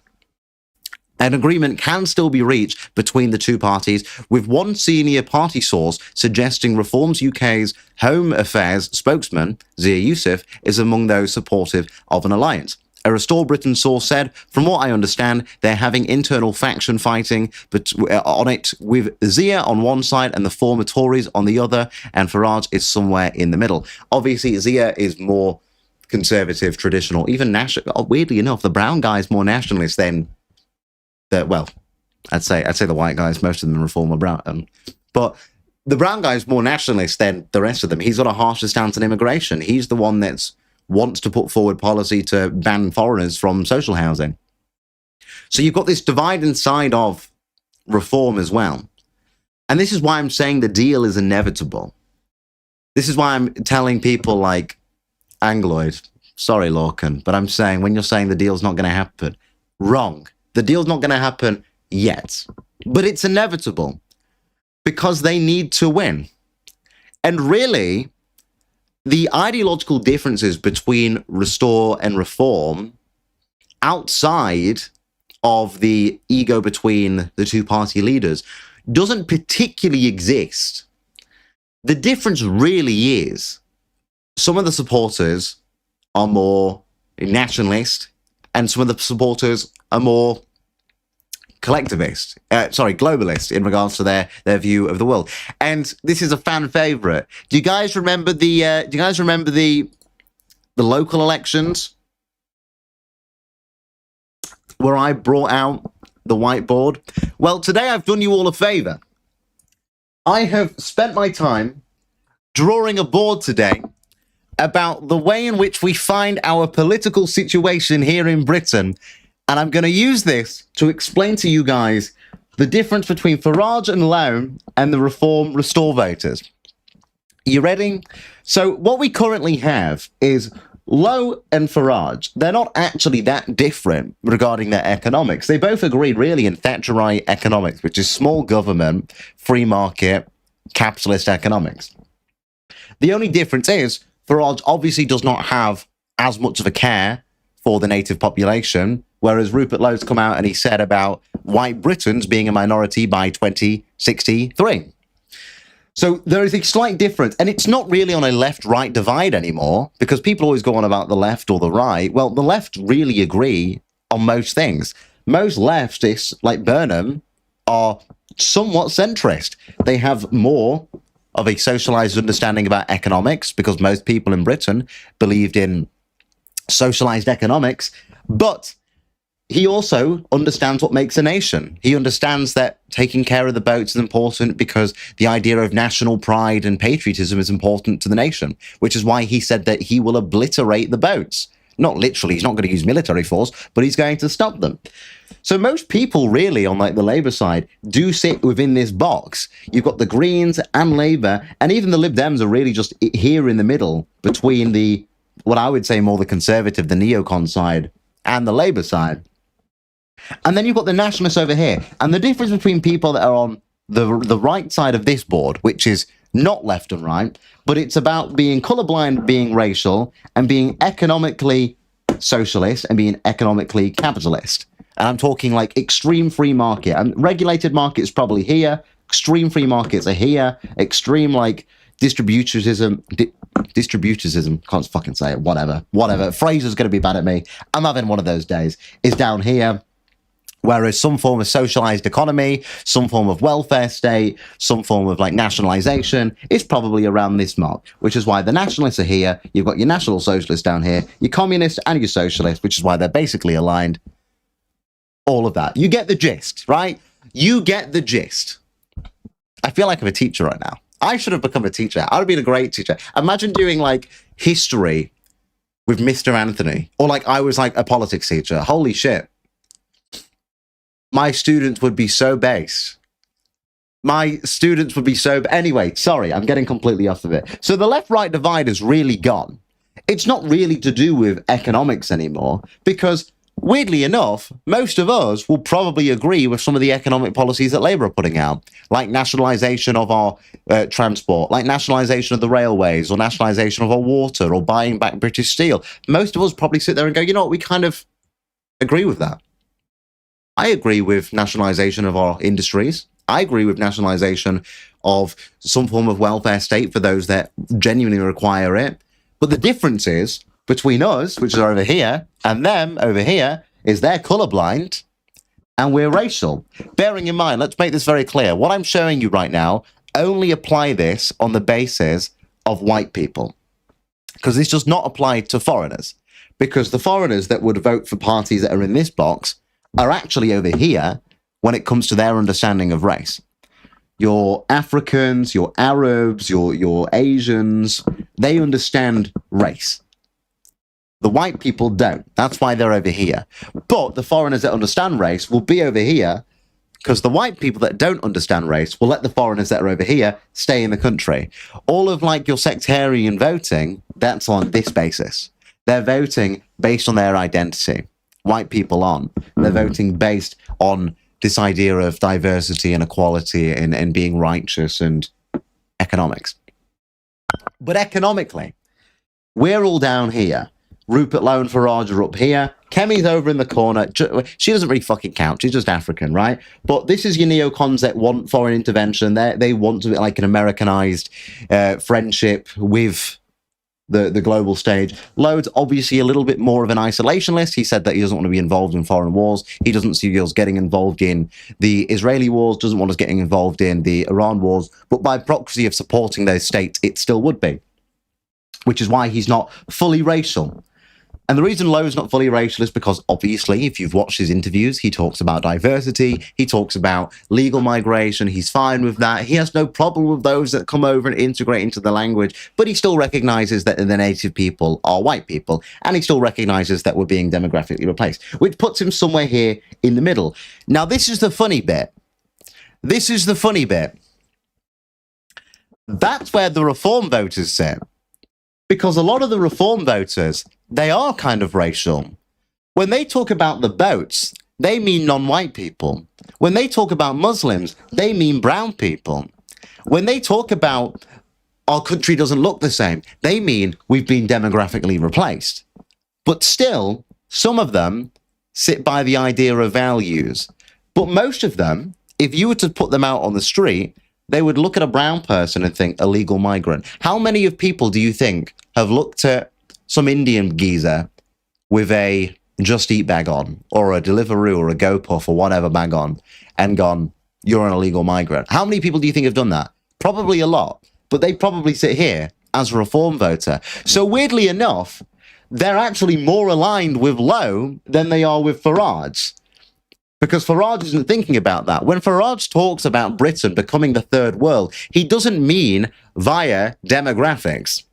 An agreement can still be reached between the two parties, with one senior party source suggesting Reforms UK's Home Affairs spokesman, Zia Youssef, is among those supportive of an alliance. A Restore Britain source said, from what I understand, they're having internal faction fighting on it, with Zia on one side and the former Tories on the other, and Farage is somewhere in the middle. Obviously, Zia is more conservative, traditional, even national. Weirdly enough, the brown guy is more nationalist than I'd say the white guys. Most of them Reform are brown, but the brown guy is more nationalist than the rest of them. He's got a harsher stance on immigration. He's the one that wants to put forward policy to ban foreigners from social housing. So you've got this divide inside of Reform as well. And this is why I'm saying the deal is inevitable. This is why I'm telling people like Angloid, sorry, Lorcan, but I'm saying when you're saying the deal's not going to happen, wrong. The deal's not going to happen yet, but it's inevitable because they need to win. And really, the ideological differences between Restore and Reform outside of the ego between the two party leaders doesn't particularly exist. The difference really is some of the supporters are more nationalist, and some of the supporters are more collectivist, globalist in regards to their view of the world. And this is a fan favorite. Do you guys remember the local elections where I brought out the whiteboard? Well, today I've done you all a favor. I have spent my time drawing a board today about the way in which we find our political situation here in Britain. And I'm going to use this to explain to you guys the difference between Farage and Lowe and the Reform Restore voters. You ready? So what we currently have is Lowe and Farage. They're not actually that different regarding their economics. They both agreed really in Thatcherite economics, which is small government, free market, capitalist economics. The only difference is Farage obviously does not have as much of a care for the native population, whereas Rupert Lowe's come out and he said about white Britons being a minority by 2063. So there is a slight difference, and it's not really on a left-right divide anymore, because people always go on about the left or the right. Well, the left really agree on most things. Most leftists, like Burnham, are somewhat centrist. They have more of a socialized understanding about economics, because most people in Britain believed in socialized economics, but he also understands what makes a nation. He understands that taking care of the boats is important because the idea of national pride and patriotism is important to the nation, which is why he said that he will obliterate the boats. Not literally, he's not going to use military force, but he's going to stop them. So most people really on like the Labour side do sit within this box. You've got the Greens and Labour, and even the Lib Dems are really just here in the middle between the, what I would say more the Conservative, the neocon side, and the Labour side. And then you've got the nationalists over here. And the difference between people that are on the right side of this board, which is not left and right, but it's about being colorblind, being racial, and being economically socialist and being economically capitalist. And I'm talking like extreme free market. And regulated markets probably here. Extreme free markets are here. Extreme like distributism, can't fucking say it, whatever. Fraser's going to be bad at me. I'm having one of those days. Is down here. Whereas some form of socialized economy, some form of welfare state, some form of like nationalization is probably around this mark, which is why the nationalists are here. You've got your national socialists down here, your communists and your socialists, which is why they're basically aligned. All of that. You get the gist, right? You get the gist. I feel like I'm a teacher right now. I should have become a teacher. I would have been a great teacher. Imagine doing like history with Mr. Anthony, or like I was like a politics teacher. Holy shit. My students would be so base. My students would be so... Anyway, sorry, I'm getting completely off of it. So the left-right divide is really gone. It's not really to do with economics anymore, because weirdly enough, most of us will probably agree with some of the economic policies that Labour are putting out, like nationalisation of our transport, like nationalisation of the railways, or nationalisation of our water, or buying back British steel. Most of us probably sit there and go, you know what, we kind of agree with that. I agree with nationalisation of our industries. I agree with nationalisation of some form of welfare state for those that genuinely require it. But the difference is between us, which are over here, and them over here, is they're colourblind and we're racial. Bearing in mind, let's make this very clear. What I'm showing you right now, only apply this on the basis of white people, because this does not apply to foreigners, because the foreigners that would vote for parties that are in this box are actually over here when it comes to their understanding of race. Your Africans, your Arabs, your Asians, they understand race. The white people don't. That's why they're over here. But the foreigners that understand race will be over here, because the white people that don't understand race will let the foreigners that are over here stay in the country. All of like your sectarian voting, that's on this basis. They're voting based on their identity. White people aren't. They're voting based on this idea of diversity and equality and being righteous and economics. But economically, we're all down here. Rupert Lowe and Farage are up here. Kemi's over in the corner. She doesn't really fucking count. She's just African, right? But this is your neocons that want foreign intervention. They want to be like an Americanized friendship with the global stage. Lowe's obviously a little bit more of an isolationist. He said that he doesn't want to be involved in foreign wars. He doesn't see us getting involved in the Israeli wars, doesn't want us getting involved in the Iran wars, but by proxy of supporting those states, it still would be, which is why he's not fully racial. And the reason Lowe's not fully racial is because, obviously, if you've watched his interviews, he talks about diversity, he talks about legal migration, he's fine with that. He has no problem with those that come over and integrate into the language, but he still recognizes that the native people are white people, and he still recognizes that we're being demographically replaced, which puts him somewhere here in the middle. Now, this is the funny bit. This is the funny bit. That's where the reform voters sit. Because a lot of the reform voters, they are kind of racial. When they talk about the boats, they mean non-white people. When they talk about Muslims, they mean brown people. When they talk about our country doesn't look the same, they mean we've been demographically replaced. But still, some of them sit by the idea of values. But most of them, if you were to put them out on the street, they would look at a brown person and think illegal migrant. How many of people do you think have looked at some Indian geezer with a Just Eat bag on, or a Deliveroo or a GoPuff or whatever bag on, and gone, you're an illegal migrant? How many people do you think have done that? Probably a lot, but they probably sit here as a reform voter. So weirdly enough, they're actually more aligned with Lowe than they are with Farage. Because Farage isn't thinking about that. When Farage talks about Britain becoming the third world, he doesn't mean via demographics.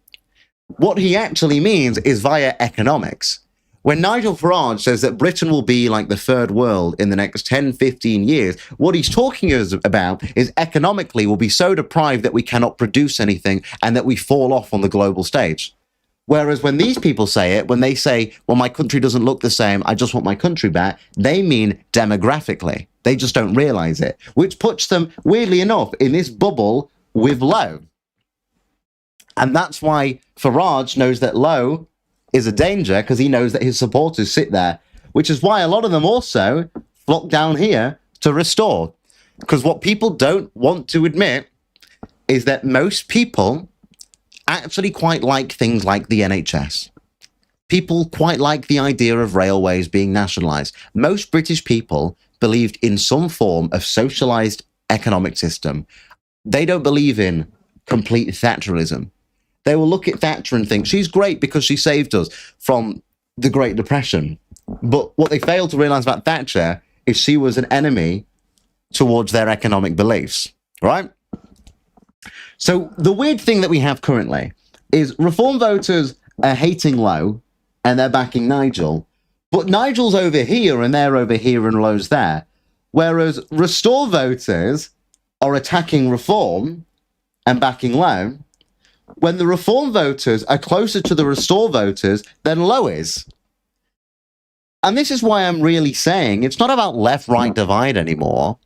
What he actually means is via economics. When Nigel Farage says that Britain will be like the third world in the next 10, 15 years, what he's talking about is economically we'll be so deprived that we cannot produce anything and that we fall off on the global stage. Whereas when these people say it, when they say, well, my country doesn't look the same, I just want my country back, they mean demographically. They just don't realize it, which puts them, weirdly enough, in this bubble with Lowe. And that's why Farage knows that Lowe is a danger, because he knows that his supporters sit there, which is why a lot of them also flock down here to restore. Because what people don't want to admit is that most people actually quite like things like the NHS. People quite like the idea of railways being nationalised. Most British people believed in some form of socialised economic system. They don't believe in complete Thatcherism. They will look at Thatcher and think, she's great because she saved us from the Great Depression. But what they fail to realise about Thatcher is she was an enemy towards their economic beliefs, right? So the weird thing that we have currently is reform voters are hating Lowe and they're backing Nigel, but Nigel's over here and they're over here and Lowe's there. Whereas restore voters are attacking reform and backing Lowe, when the reform voters are closer to the restore voters than Lowe is. And this is why I'm really saying it's not about left-right divide anymore.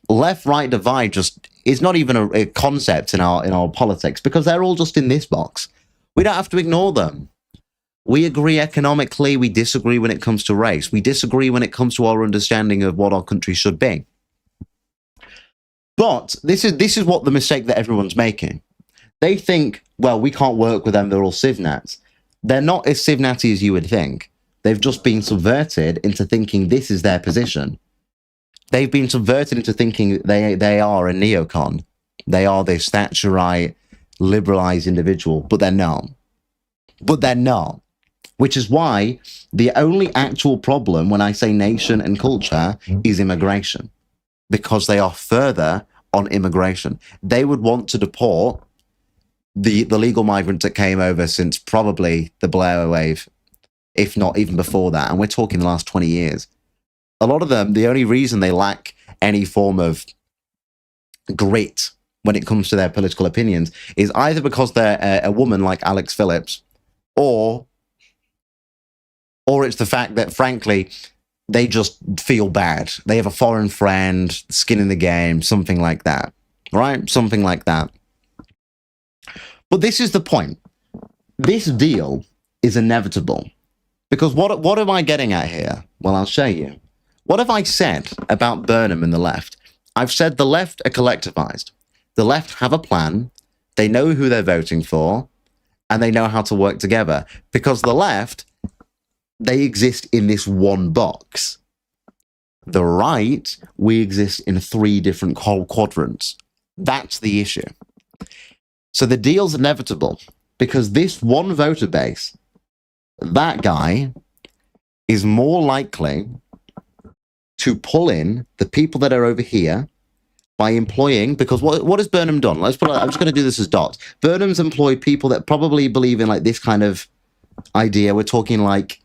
Left-right divide just is not even a concept in our politics, because they're all just in this box. We don't have to ignore them. We agree economically, we disagree when it comes to race. We disagree when it comes to our understanding of what our country should be. But this is what the mistake that everyone's making. They think, well, we can't work with them, they're all civnats. They're not as civnatty as you would think. They've just been subverted into thinking this is their position. They've been subverted into thinking they are a neocon. They are this Thatcherite, liberalised individual, but they're not. But they're not. Which is why the only actual problem when I say nation and culture is immigration. Because they are further on immigration. They would want to deport the legal migrants that came over since probably the Blair wave, if not even before that. And we're talking the last 20 years. A lot of them, the only reason they lack any form of grit when it comes to their political opinions is either because they're a woman like Alex Phillips, or it's the fact that, frankly, they just feel bad. They have a foreign friend, skin in the game, something like that, right? Something like that. But this is the point. This deal is inevitable. Because what am I getting at here? Well, I'll show you. What have I said about Burnham and the left? I've said the left are collectivized. The left have a plan. They know who they're voting for. and they know how to work together. Because the left, they exist in this one box. The right, we exist in 3 different quadrants. That's the issue. So the deal's inevitable because this one voter base, that guy is more likely to pull in the people that are over here by employing, because what has Burnham done? I'm just going to do this as dots. Burnham's employed people that probably believe in like this kind of idea. We're talking like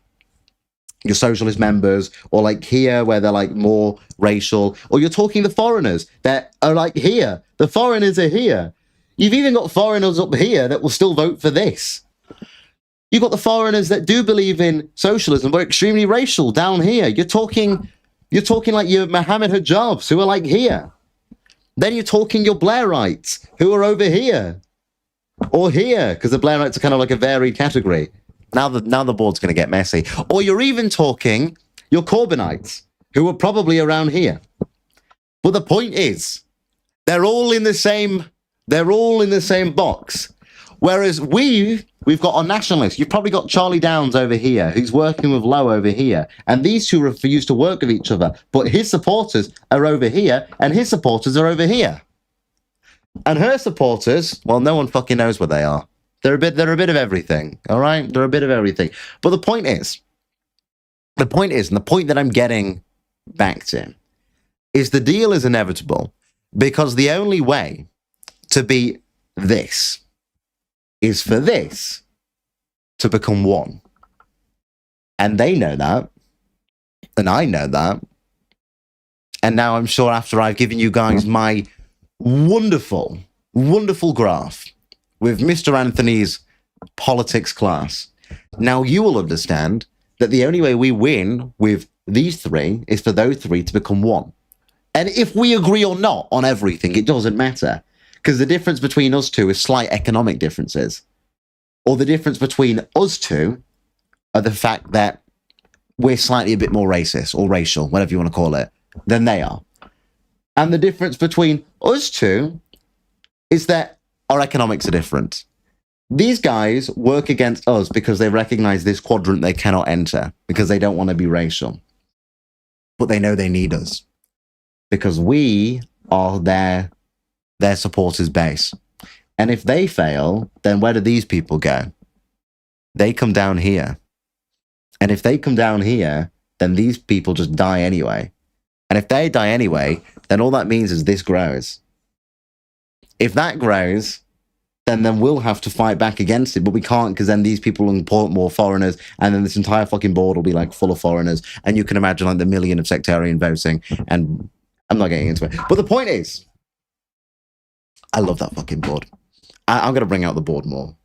your socialist members, or like here where they're like more racial, or you're talking the foreigners that are like here. The foreigners are here. You've even got foreigners up here that will still vote for this. You've got the foreigners that do believe in socialism but are extremely racial down here. You're talking like your Mohammed Hijabs who are like here. Then you're talking your Blairites who are over here or here, because the Blairites are kind of like a varied category. Now the board's going to get messy. Or you're even talking your Corbynites who are probably around here. But the point is, they're all in the same box. Whereas we've got our nationalists. You've probably got Charlie Downs over here, who's working with Lowe over here. And these two refuse to work with each other. But his supporters are over here, and his supporters are over here. And her supporters, well, no one fucking knows where they are. They're a bit of everything, all right? They're a bit of everything. But the point is, and the point that I'm getting back to, is the deal is inevitable because the only way to beat this is for this to become one. And they know that. And I know that. And now I'm sure after I've given you guys my wonderful, wonderful graph with Mr. Anthony's politics class, now you will understand that the only way we win with these 3 is for those 3 to become one. And if we agree or not on everything, it doesn't matter. Because the difference between us 2 is slight economic differences. Or the difference between us 2 are the fact that we're slightly a bit more racist or racial, whatever you want to call it, than they are. And the difference between us 2 is that our economics are different. These guys work against us because they recognize this quadrant they cannot enter because they don't want to be racial. But they know they need us because we are their supporters' base. And if they fail, then where do these people go? They come down here. And if they come down here, then these people just die anyway. And if they die anyway, then all that means is this grows. If that grows, then we'll have to fight back against it, but we can't because then these people will import more foreigners, and then this entire fucking board will be like full of foreigners, and you can imagine like the million of sectarian voting, and I'm not getting into it. But the point is, I love that fucking board. I'm going to bring out the board more.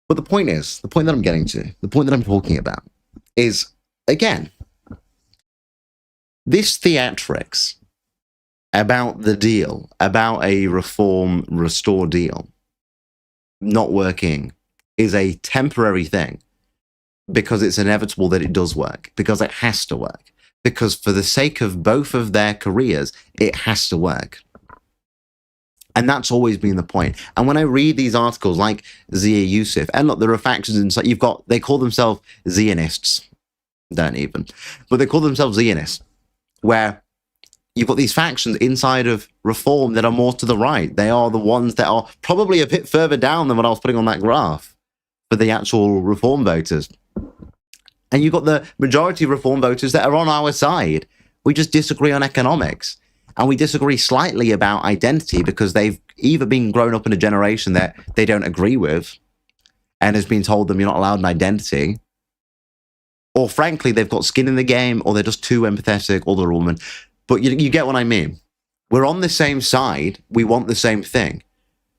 But the point is, the point that I'm getting to, the point that I'm talking about is, again, this theatrics about the deal, about a reform, restore deal not working is a temporary thing because it's inevitable that it does work, because it has to work, because for the sake of both of their careers, it has to work. And that's always been the point. And when I read these articles like Zia Yusuf, and look, there are factions inside, they call themselves Zionists, don't even, but they call themselves Zionists, where you've got these factions inside of reform that are more to the right. They are the ones that are probably a bit further down than what I was putting on that graph for the actual reform voters. And you've got the majority of reform voters that are on our side. We just disagree on economics. And we disagree slightly about identity because they've either been grown up in a generation that they don't agree with and has been told them you're not allowed an identity. Or frankly, they've got skin in the game, or they're just too empathetic, or they're a woman. But you get what I mean. We're on the same side. We want the same thing.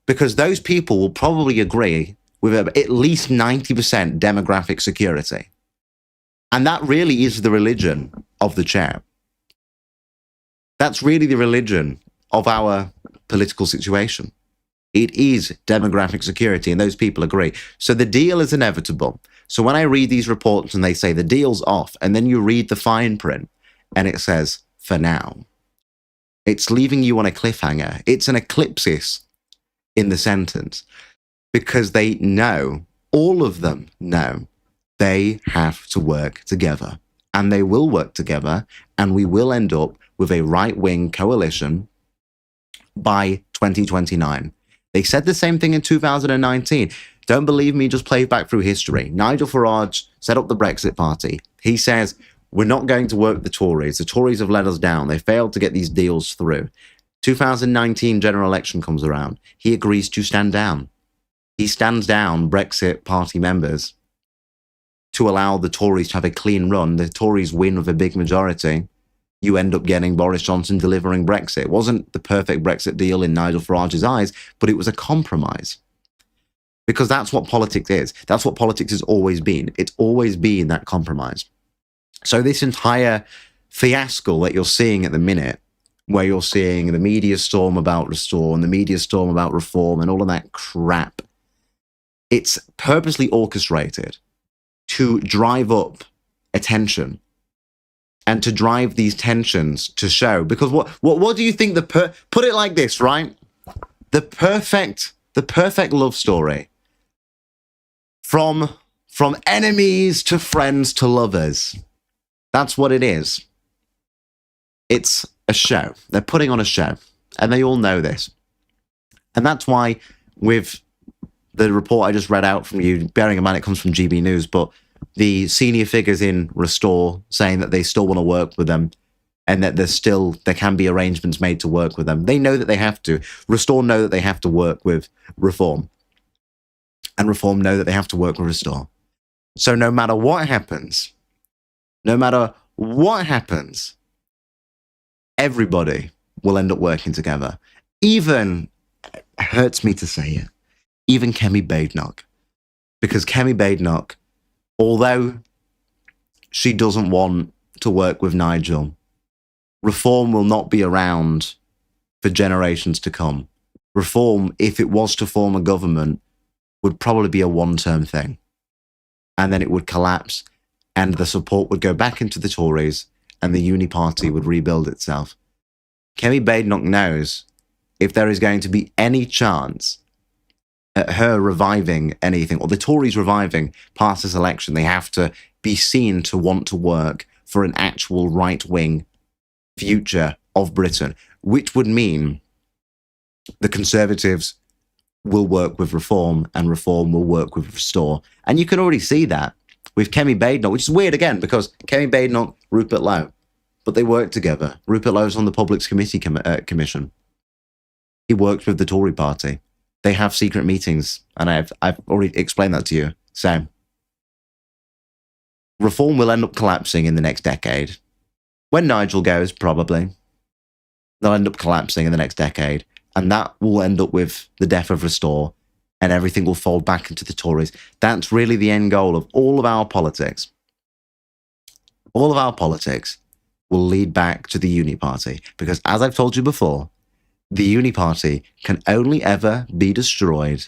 Because those people will probably agree with at least 90% demographic security. And that really is the religion of the chair. That's really the religion of our political situation. It is demographic security, and those people agree. So the deal is inevitable. So when I read these reports and they say the deal's off, and then you read the fine print, and it says, for now, it's leaving you on a cliffhanger. It's an eclipsis. in the sentence, because they know, all of them know, they have to work together. And they will work together, and we will end up with a right-wing coalition by 2029. They said the same thing in 2019. Don't believe me, just play back through history. Nigel Farage set up the Brexit Party. He says, we're not going to work with the Tories. The Tories have let us down. They failed to get these deals through. 2019 general election comes around. He agrees to stand down. He stands down Brexit Party members to allow the Tories to have a clean run. The Tories win with a big majority. You end up getting Boris Johnson delivering Brexit. It wasn't the perfect Brexit deal in Nigel Farage's eyes, but it was a compromise. Because that's what politics is. That's what politics has always been. It's always been that compromise. So this entire fiasco that you're seeing at the minute, where you're seeing the media storm about Restore and the media storm about Reform and all of that crap, it's purposely orchestrated to drive up attention and to drive these tensions to show. Because what do you think put it like this, right? The perfect love story from enemies to friends to lovers. That's what it is. It's a show. They're putting on a show, and they all know this. And that's why with the report I just read out from you, bearing in mind it comes from GB News, but the senior figures in Restore saying that they still want to work with them and that there can be arrangements made to work with them. They know that they have to. Restore know that they have to work with Reform. And Reform know that they have to work with Restore. So no matter what happens, everybody will end up working together. Even, it hurts me to say it, even Kemi Badenoch. Because Kemi Badenoch, although she doesn't want to work with Nigel, Reform will not be around for generations to come. Reform, if it was to form a government, would probably be a one-term thing. And then it would collapse, and the support would go back into the Tories, and the Uni Party would rebuild itself. Kemi Badenoch knows if there is going to be any chance at her reviving anything, or the Tories reviving past this election, they have to be seen to want to work for an actual right-wing future of Britain, which would mean the Conservatives will work with Reform and Reform will work with Restore. And you can already see that with Kemi Badenoch, which is weird again, because Kemi Badenoch, Rupert Lowe, but they work together. Rupert Lowe's on the Publics Committee Commission. He works with the Tory party. They have secret meetings, and I've already explained that to you. So, Reform will end up collapsing in the next decade. When Nigel goes, probably, they'll end up collapsing in the next decade, and that will end up with the death of Restore, and everything will fold back into the Tories. That's really the end goal of all of our politics. All of our politics will lead back to the Uni Party, because as I've told you before, the Uni Party can only ever be destroyed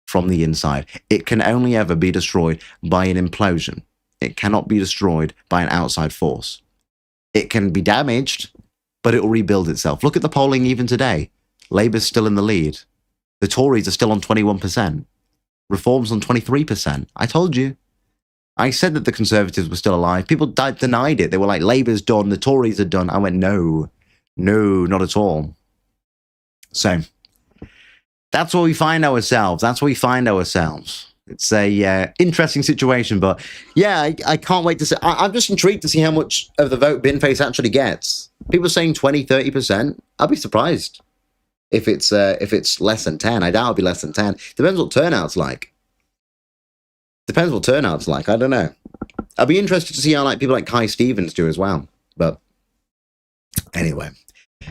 from the inside. It can only ever be destroyed by an implosion. It cannot be destroyed by an outside force. It can be damaged, but it will rebuild itself. Look at the polling even today. Labour's still in the lead. The Tories are still on 21%. Reform's on 23%. I told you. I said that the Conservatives were still alive. People denied it. They were like, Labour's done, the Tories are done. I went, no, not at all. So, that's where we find ourselves. It's a interesting situation, but yeah, I can't wait to see. I'm just intrigued to see how much of the vote Binface actually gets. People are saying 20, 30%. I'll be surprised if it's less than 10. I doubt it'll be less than 10. Depends what turnout's like. I don't know. I'll be interested to see how people like Kai Stevens do as well. But anyway,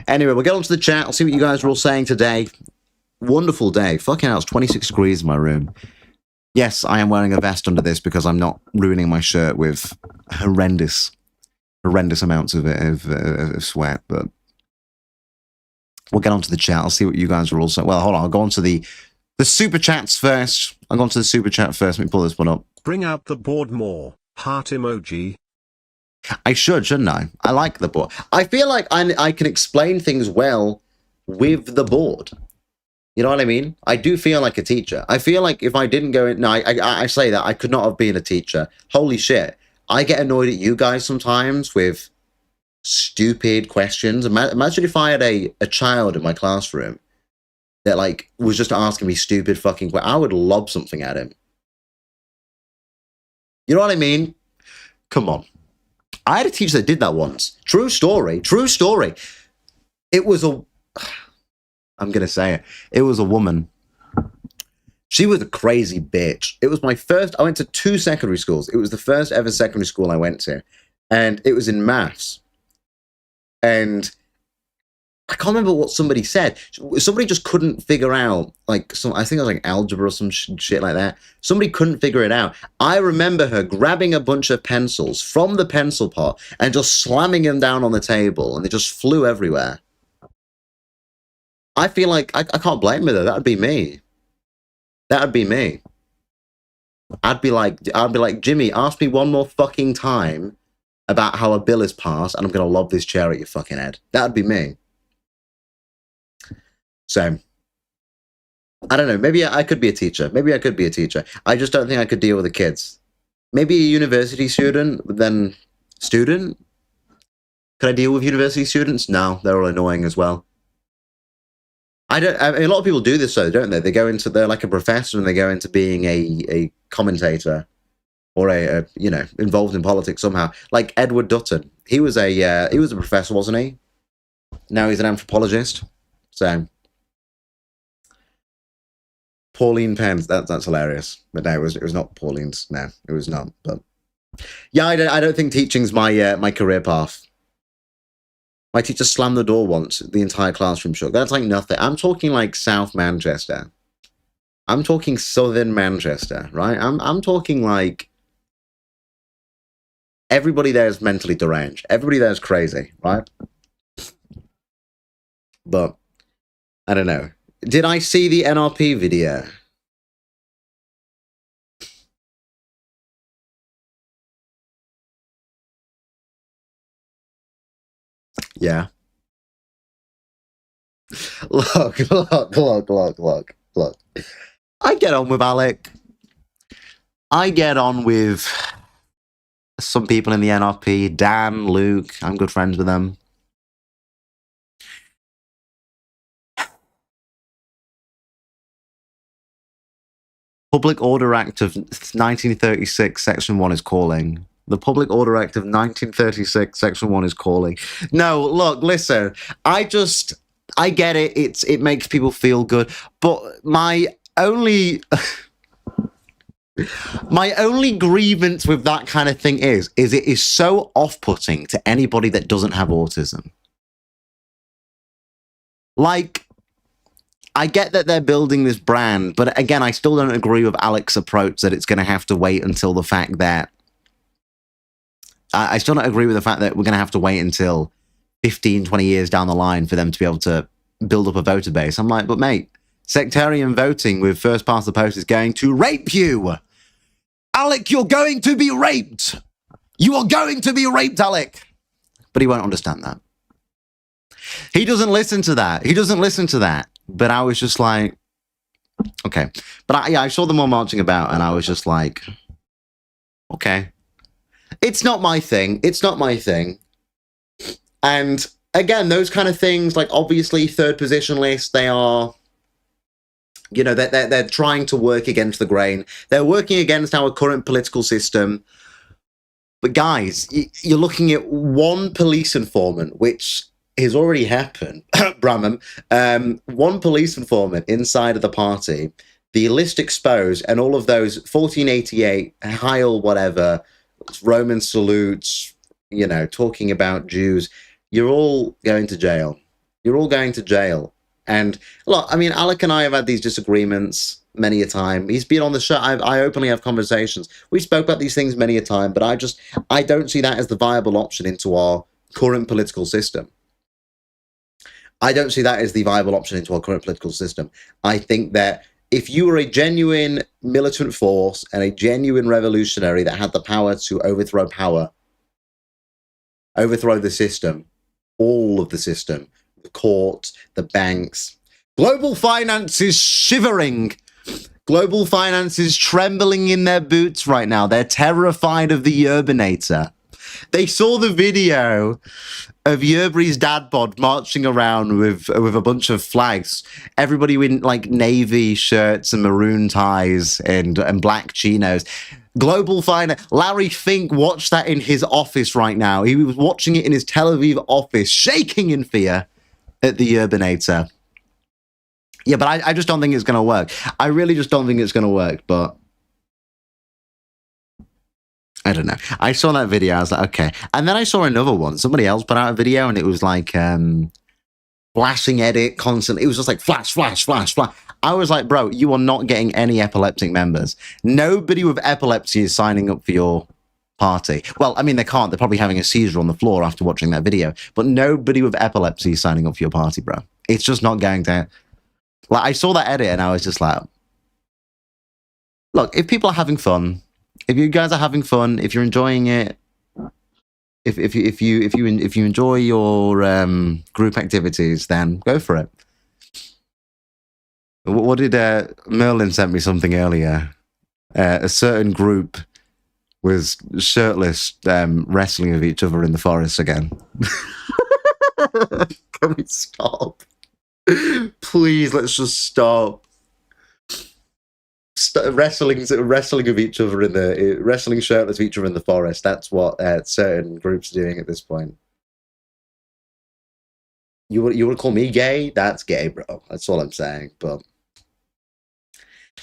we'll get on to the chat. I'll see what you guys are all saying today. Wonderful day. Fucking hell, it's 26 degrees in my room. Yes, I am wearing a vest under this because I'm not ruining my shirt with horrendous amounts of sweat. But we'll get on to the chat. I'll see what you guys are all saying. Well, hold on. I'll go on to the super chats first. I'll go on to the super chat first. Let me pull this one up. Bring out the board more. Heart emoji. I shouldn't I? I like the board. I feel like I can explain things well with the board. You know what I mean? I do feel like a teacher. I feel like if I didn't go in, no, I say that I could not have been a teacher. Holy shit. I get annoyed at you guys sometimes with stupid questions. Imagine if I had a child in my classroom that like was just asking me stupid fucking questions. I would lob something at him. You know what I mean? Come on. I had a teacher that did that once. True story. True story. It was a... I'm going to say it. It was a woman. She was a crazy bitch. It was my first... I went to 2 secondary schools. It was the first ever secondary school I went to. And it was in maths. And I can't remember what somebody said. Somebody just couldn't figure out, like, I think it was like algebra or some shit like that. Somebody couldn't figure it out. I remember her grabbing a bunch of pencils from the pencil pot and just slamming them down on the table, and they just flew everywhere. I feel like I can't blame her though. That would be me. That would be me. I'd be like, Jimmy, ask me one more fucking time about how a bill is passed, and I'm going to lob this chair at your fucking head. That would be me. So, I don't know. Maybe I could be a teacher. Maybe I could be a teacher. I just don't think I could deal with the kids. Maybe a university student, but then student? Could I deal with university students? No, they're all annoying as well. I mean, a lot of people do this though, don't they? They're like a professor and they go into being a commentator or a you know, involved in politics somehow. Like Edward Dutton. He was a professor, wasn't he? Now he's an anthropologist. So Pauline Pence, that's hilarious. But no, it was not Pauline's. No, it was not. But yeah, I don't think teaching's my my career path. My teacher slammed the door once, the entire classroom shook. That's like nothing. I'm talking like South Manchester. I'm talking Southern Manchester, right? I'm talking like everybody there is mentally deranged. Everybody there is crazy, right? But I don't know. Did I see the NRP video? Yeah. Look. I get on with Alec. I get on with some people in the NRP. Dan, Luke, I'm good friends with them. Public Order Act of 1936, Section 1 is calling. The Public Order Act of 1936, Section 1 is calling. No, look, listen. I get it. It makes people feel good. But my only grievance with that kind of thing is it is so off-putting to anybody that doesn't have autism. Like, I get that they're building this brand, but again, I still don't agree with Alec's approach that it's going to have to wait until the fact that... I still don't agree with the fact that we're going to have to wait until 15, 20 years down the line for them to be able to build up a voter base. I'm like, but mate, sectarian voting with first past the post is going to rape you. Alec, you're going to be raped. You are going to be raped, Alec. But he won't understand that. He doesn't listen to that. He doesn't listen to that. But I was just like, okay. But I saw them all marching about, and I was just like, okay. It's not my thing. It's not my thing. And again, those kind of things, like obviously third position lists, they are, you know, they're trying to work against the grain. They're working against our current political system. But guys, you're looking at one police informant, which has already happened, Brahman, one police informant inside of the party, the list exposed, and all of those 1488, Heil, whatever, Roman salutes, you know, talking about Jews, you're all going to jail. You're all going to jail. And look, I mean, Alec and I have had these disagreements many a time. He's been on the show. I openly have conversations. We spoke about these things many a time, but I don't see that as the viable option into our current political system. I don't see that as the viable option into our current political system. I think that if you were a genuine militant force and a genuine revolutionary that had the power to overthrow the system, all of the system, the courts, the banks, Global finance is shivering. Global finance is trembling in their boots right now. They're terrified of the Urbanator. They saw the video of Yerbury's dad bod marching around with a bunch of flags. Everybody in like navy shirts and maroon ties and black chinos. Global finance. Larry Fink watched that in his office right now. He was watching it in his Tel Aviv office, shaking in fear at the Urbanator. Yeah, but I just don't think it's going to work. I really just don't think it's going to work, but I don't know. I saw that video. I was like, okay. And then I saw another one. Somebody else put out a video and it was like flashing edit constantly. It was just like flash, flash, flash, flash. I was like, bro, you are not getting any epileptic members. Nobody with epilepsy is signing up for your party. Well, I mean, they can't. They're probably having a seizure on the floor after watching that video. But nobody with epilepsy is signing up for your party, bro. It's just not going to... Like, I saw that edit and I was just like, look, if people are having fun, if you guys are having fun, if you're enjoying it, if you enjoy your group activities, then go for it. What did Merlin sent me something earlier? A certain group was shirtless, wrestling with each other in the forest again. Can we stop? Please, let's just stop. Wrestling with each other in the wrestling shirtless with each other in the forest. That's what certain groups are doing at this point. You want to call me gay? That's gay, bro. That's all I'm saying. But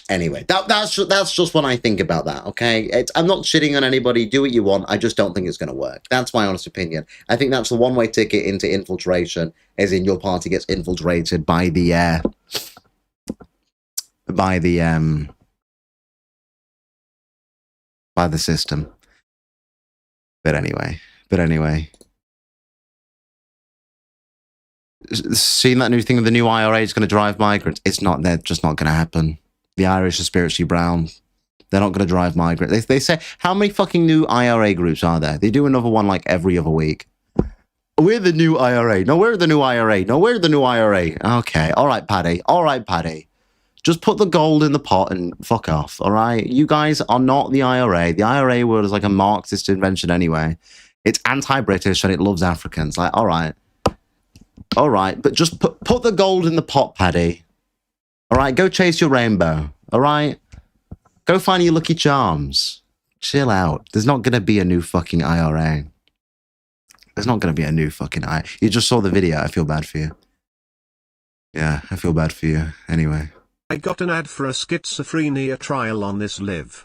anyway, that's just what I think about that. Okay, I'm not shitting on anybody. Do what you want. I just don't think it's going to work. That's my honest opinion. I think that's the one-way ticket into infiltration, as in your party gets infiltrated by the system. But anyway, seeing that new thing of the new IRA is going to drive migrants. It's not. They're just not going to happen. The Irish are spiritually brown. They're not going to drive migrants. They say, how many fucking new IRA groups are there? They do another one like every other week. We're the new IRA. No, we're the new IRA. No, we're the new IRA. Okay. All right, Paddy. All right, Paddy. Just put the gold in the pot and fuck off. All right. You guys are not the IRA. The IRA was like a Marxist invention anyway. It's anti-British and it loves Africans. Like, all right. All right. But just put the gold in the pot, Paddy. All right. Go chase your rainbow. All right. Go find your Lucky Charms. Chill out. There's not going to be a new fucking IRA. There's not going to be a new fucking IRA. You just saw the video. I feel bad for you. Yeah, I feel bad for you. Anyway. I got an ad for a schizophrenia trial on this live.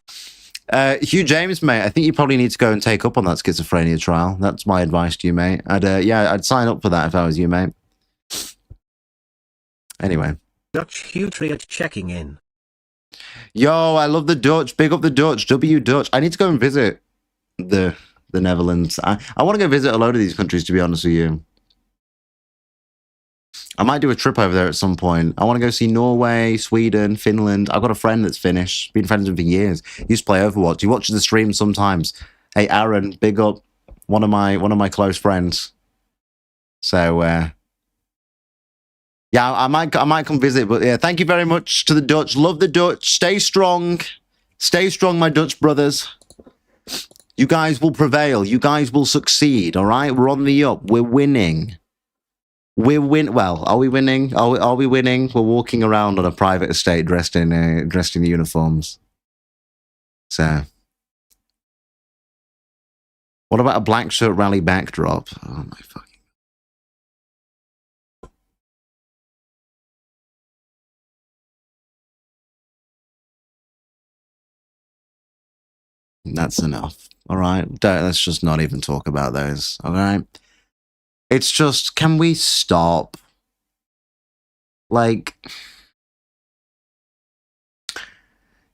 Hugh James, mate, I think you probably need to go and take up on that schizophrenia trial. That's my advice to you, mate. I'd sign up for that if I was you, mate. Anyway. Dutch Hugh Triad checking in. Yo, I love the Dutch. Big up the Dutch. W Dutch. I need to go and visit the Netherlands. I want to go visit a load of these countries, to be honest with you. I might do a trip over there at some point. I want to go see Norway, Sweden, Finland. I've got a friend that's Finnish. Been friends with him for years. He used to play Overwatch. He watches the stream sometimes. Hey, Aaron, big up. One of my close friends. So, yeah, I might come visit. But yeah, thank you very much to the Dutch. Love the Dutch. Stay strong. Stay strong, my Dutch brothers. You guys will prevail. You guys will succeed. All right, we're on the up. We're winning. Well, are we winning? Are we winning? We're walking around on a private estate dressed in uniforms. So, what about a black shirt rally backdrop? Oh my fucking! That's enough. All right, let's just not even talk about those. All right. It's just, can we stop? Like,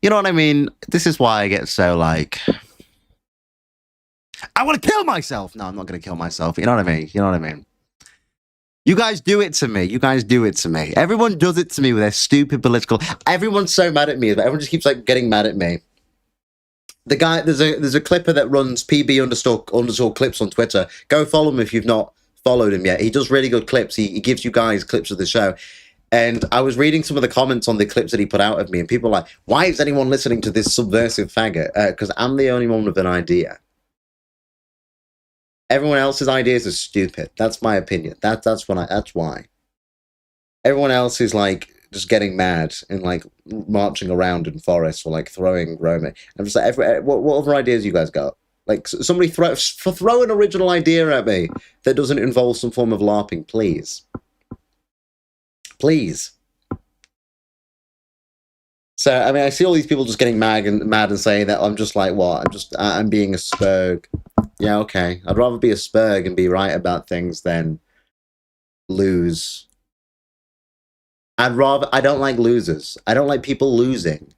you know what I mean? This is why I get so, like, I want to kill myself. No, I'm not going to kill myself. You know what I mean? You know what I mean? You guys do it to me. You guys do it to me. Everyone does it to me with their stupid political... Everyone's so mad at me. Everyone just keeps, like, getting mad at me. The guy, there's a clipper that runs PB__ clips on Twitter. Go follow him if you've not followed him yet. He does really good clips. He gives you guys clips of the show. And I was reading some of the comments on the clips that he put out of me, and people are like, why is anyone listening to this subversive faggot? Because I'm the only one with an idea. Everyone else's ideas are stupid. That's my opinion. That's why. Everyone else is like just getting mad and like marching around in forests or like throwing roaming. I'm just like, what other ideas you guys got? Like somebody throw an original idea at me that doesn't involve some form of LARPing, please. Please. So I mean, I see all these people just getting mad and saying that I'm just like, what? I'm being a spurg. Yeah, okay. I'd rather be a spurg and be right about things than lose. I don't like losers. I don't like people losing.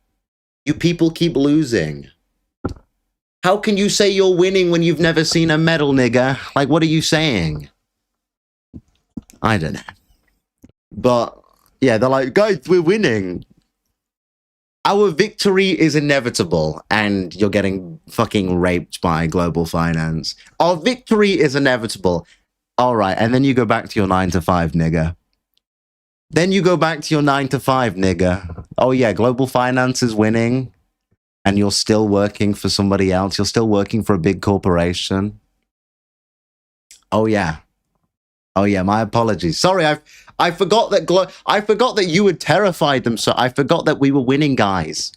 You people keep losing. How can you say you're winning when you've never seen a medal, nigga? Like, what are you saying? I don't know. But, yeah, they're like, guys, we're winning. Our victory is inevitable, and you're getting fucking raped by global finance. Our victory is inevitable. All right, and then you go back to your 9 to 5, nigga. Then you go back to your 9 to 5, nigga. Oh, yeah, global finance is winning, and you're still working for somebody else. You're still working for a big corporation. Oh, yeah. Oh, yeah, my apologies. Sorry, I forgot that you had terrified them, so I forgot that we were winning, guys.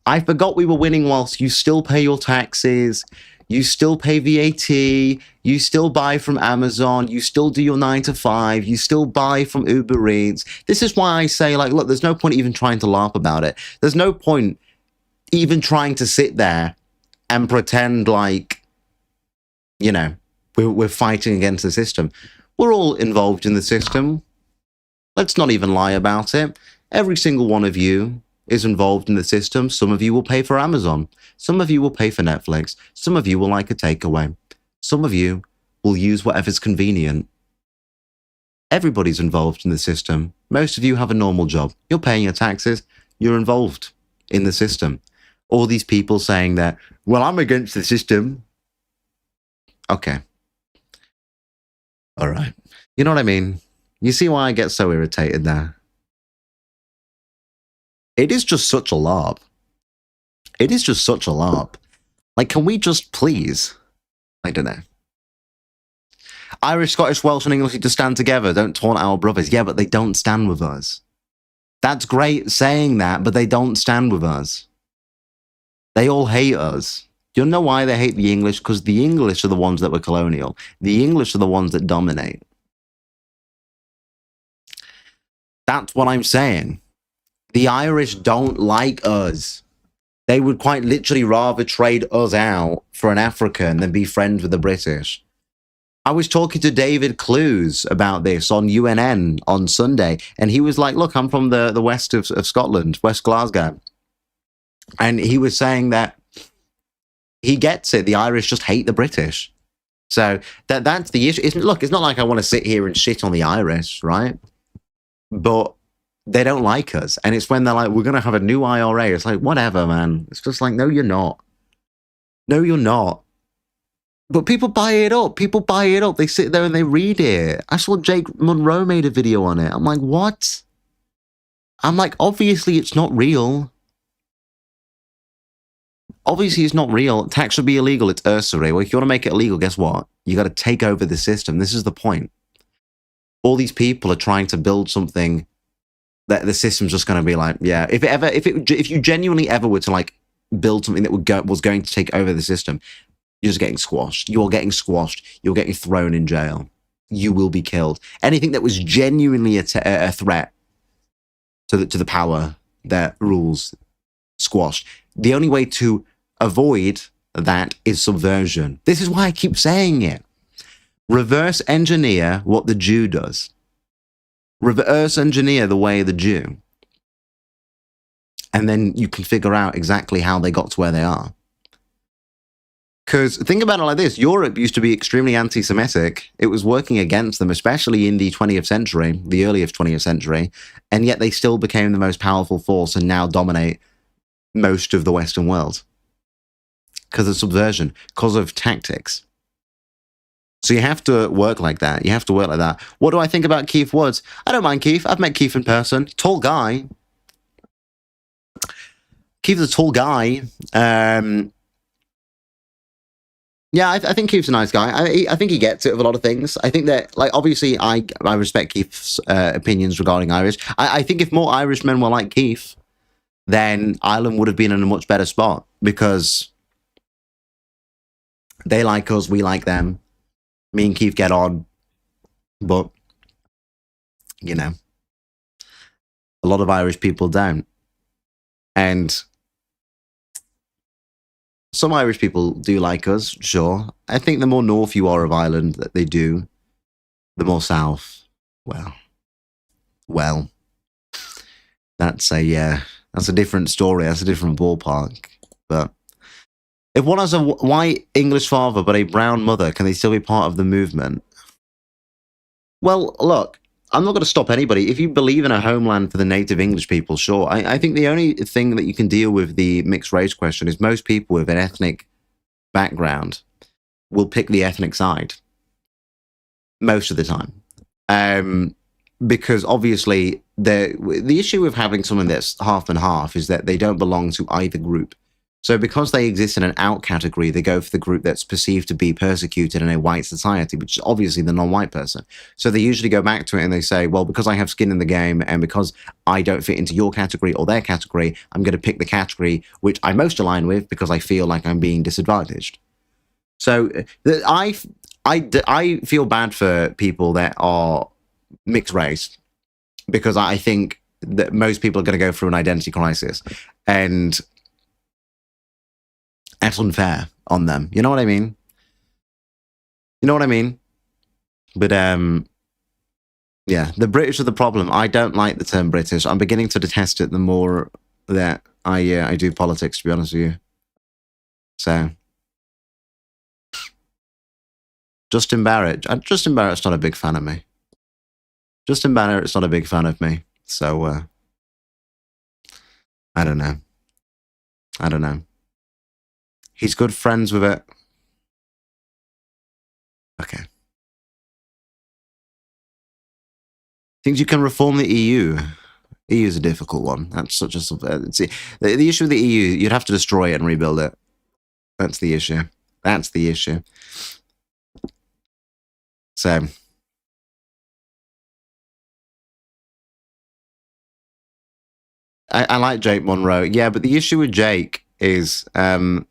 I forgot we were winning whilst you still pay your taxes, you still pay VAT, you still buy from Amazon, you still do your 9 to 5, you still buy from Uber Eats. This is why I say, like, look, there's no point even trying to laugh about it. There's no point even trying to sit there and pretend like, you know, we're fighting against the system. We're all involved in the system. Let's not even lie about it. Every single one of you is involved in the system. Some of you will pay for Amazon. Some of you will pay for Netflix. Some of you will like a takeaway. Some of you will use whatever's convenient. Everybody's involved in the system. Most of you have a normal job. You're paying your taxes. You're involved in the system. All these people saying that, well, I'm against the system. Okay. All right. You know what I mean? You see why I get so irritated there? It is just such a LARP. It is just such a LARP. Like, can we just please? I don't know. Irish, Scottish, Welsh, and English need to stand together. Don't taunt our brothers. Yeah, but they don't stand with us. That's great saying that, but they don't stand with us. They all hate us. Do you know why they hate the English? Because the English are the ones that were colonial. The English are the ones that dominate. That's what I'm saying. The Irish don't like us. They would quite literally rather trade us out for an African than be friends with the British. I was talking to David Clues about this on UNN on Sunday, and he was like, look, I'm from the west of Scotland, West Glasgow. And he was saying that he gets it. The Irish just hate the British. So that's the issue. Look, it's not like I want to sit here and shit on the Irish, right? But they don't like us. And it's when they're like, we're going to have a new IRA. It's like, whatever, man. It's just like, no, you're not. No, you're not. But people buy it up. People buy it up. They sit there and they read it. I saw Jake Monroe made a video on it. I'm like, what? I'm like, obviously it's not real. Obviously it's not real. Tax should be illegal. It's usury. Well, if you want to make it illegal, guess what? You got to take over the system. This is the point. All these people are trying to build something that the system's just going to be like, yeah. If you genuinely ever were to like build something that was going to take over the system, you're just getting squashed. You're getting squashed. You're getting thrown in jail. You will be killed. Anything that was genuinely a threat to the power that rules, squashed. The only way to avoid that is subversion. This is why I keep saying it. Reverse engineer what the Jew does. Reverse engineer the way of the Jew. And then you can figure out exactly how they got to where they are. Because think about it like this. Europe used to be extremely anti-Semitic. It was working against them, especially in the 20th century, the earliest 20th century. And yet they still became the most powerful force and now dominate most of the Western world. Because of subversion, because of tactics. So you have to work like that. You have to work like that. What do I think about Keith Woods? I don't mind Keith. I've met Keith in person. Tall guy. Keith's a tall guy. Yeah, I think Keith's a nice guy. I think he gets it with a lot of things. I think that, like, obviously, I respect Keith's opinions regarding Irish. I think if more Irishmen were like Keith, then Ireland would have been in a much better spot, because they like us, we like them. Me and Keith get on, but, you know, a lot of Irish people don't. And some Irish people do like us, sure. I think the more north you are of Ireland that they do, the more south, well, that's a different story. That's a different ballpark. But if one has a white English father but a brown mother, can they still be part of the movement? Well, look, I'm not going to stop anybody. If you believe in a homeland for the native English people, sure. I think the only thing that you can deal with the mixed race question is most people with an ethnic background will pick the ethnic side most of the time. Because obviously the issue with having someone that's half and half is that they don't belong to either group. So because they exist in an out category, they go for the group that's perceived to be persecuted in a white society, which is obviously the non-white person. So they usually go back to it and they say, well, because I have skin in the game and because I don't fit into your category or their category, I'm going to pick the category which I most align with because I feel like I'm being disadvantaged. So I feel bad for people that are mixed race, because I think that most people are going to go through an identity crisis, and that's unfair on them. You know what I mean? You know what I mean? But yeah, the British are the problem. I don't like the term British. I'm beginning to detest it the more that I do politics, to be honest with you. So Justin Barrett's not a big fan of me. Justin Barrett's not a big fan of me. So I don't know. He's good friends with it. Okay. Thinks you can reform the EU. EU is a difficult one. That's such a... the issue with the EU, you'd have to destroy it and rebuild it. That's the issue. That's the issue. So... I like Jake Monroe. Yeah, but the issue with Jake is... how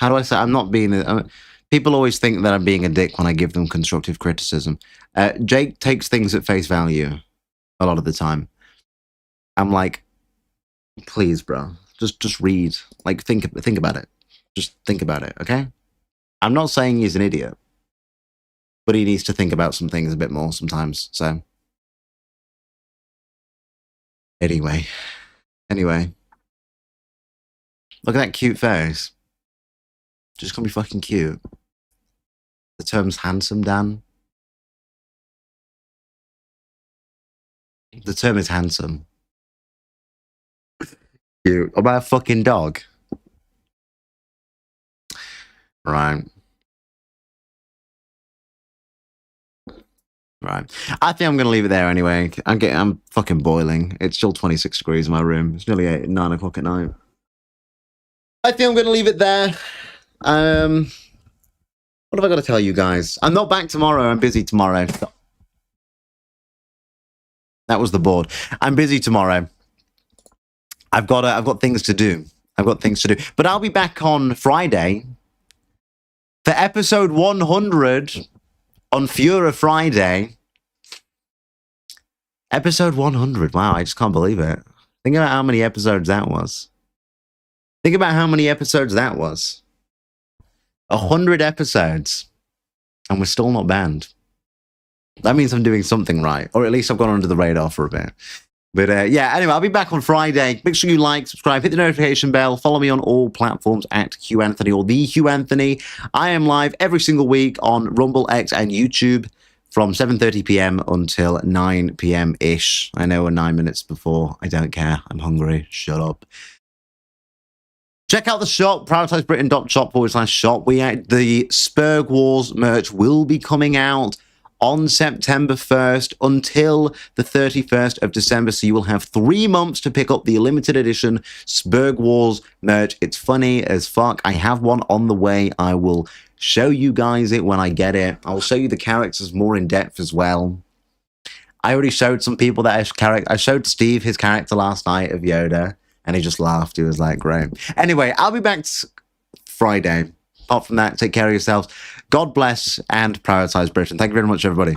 do I say? I'm not being... people always think that I'm being a dick when I give them constructive criticism. Jake takes things at face value a lot of the time. I'm like, please, bro, just read. Like, think about it. Just think about it, okay? I'm not saying he's an idiot, but he needs to think about some things a bit more sometimes. So, anyway, look at that cute face. Just gonna be fucking cute. The term's handsome, Dan. The term is handsome. Cute. About a fucking dog. Right. I think I'm going to leave it there anyway. I'm fucking boiling. It's still 26 degrees in my room. It's nearly 9 o'clock at night. I think I'm going to leave it there. What have I got to tell you guys? I'm not back tomorrow. I'm busy tomorrow. That was the board. I'm busy tomorrow. I've got things to do. But I'll be back on Friday for episode 100 on Fura Friday. Episode 100. Wow, I just can't believe it. Think about how many episodes that was. 100 episodes. And we're still not banned. That means I'm doing something right. Or at least I've gone under the radar for a bit. But yeah, anyway, I'll be back on Friday. Make sure you like, subscribe, hit the notification bell. Follow me on all platforms at Hugh Anthony or the Hugh Anthony. I am live every single week on Rumble, X, and YouTube from 7:30 p.m. until 9 p.m.-ish. I know we're 9 minutes before. I don't care. I'm hungry. Shut up. Check out the shop, prioritisebritain.shop/shop. The Spurg Wars merch will be coming out on September 1st until the 31st of December. So you will have 3 months to pick up the limited edition Spurg Wars merch. It's funny as fuck. I have one on the way. I will show you guys it when I get it. I'll show you the characters more in depth as well. I already showed some people that I showed Steve his character last night of Yoda, and he just laughed. He was like, great. Anyway, I'll be back Friday. Apart from that, take care of yourselves. God bless and prioritise Britain. Thank you very much, everybody.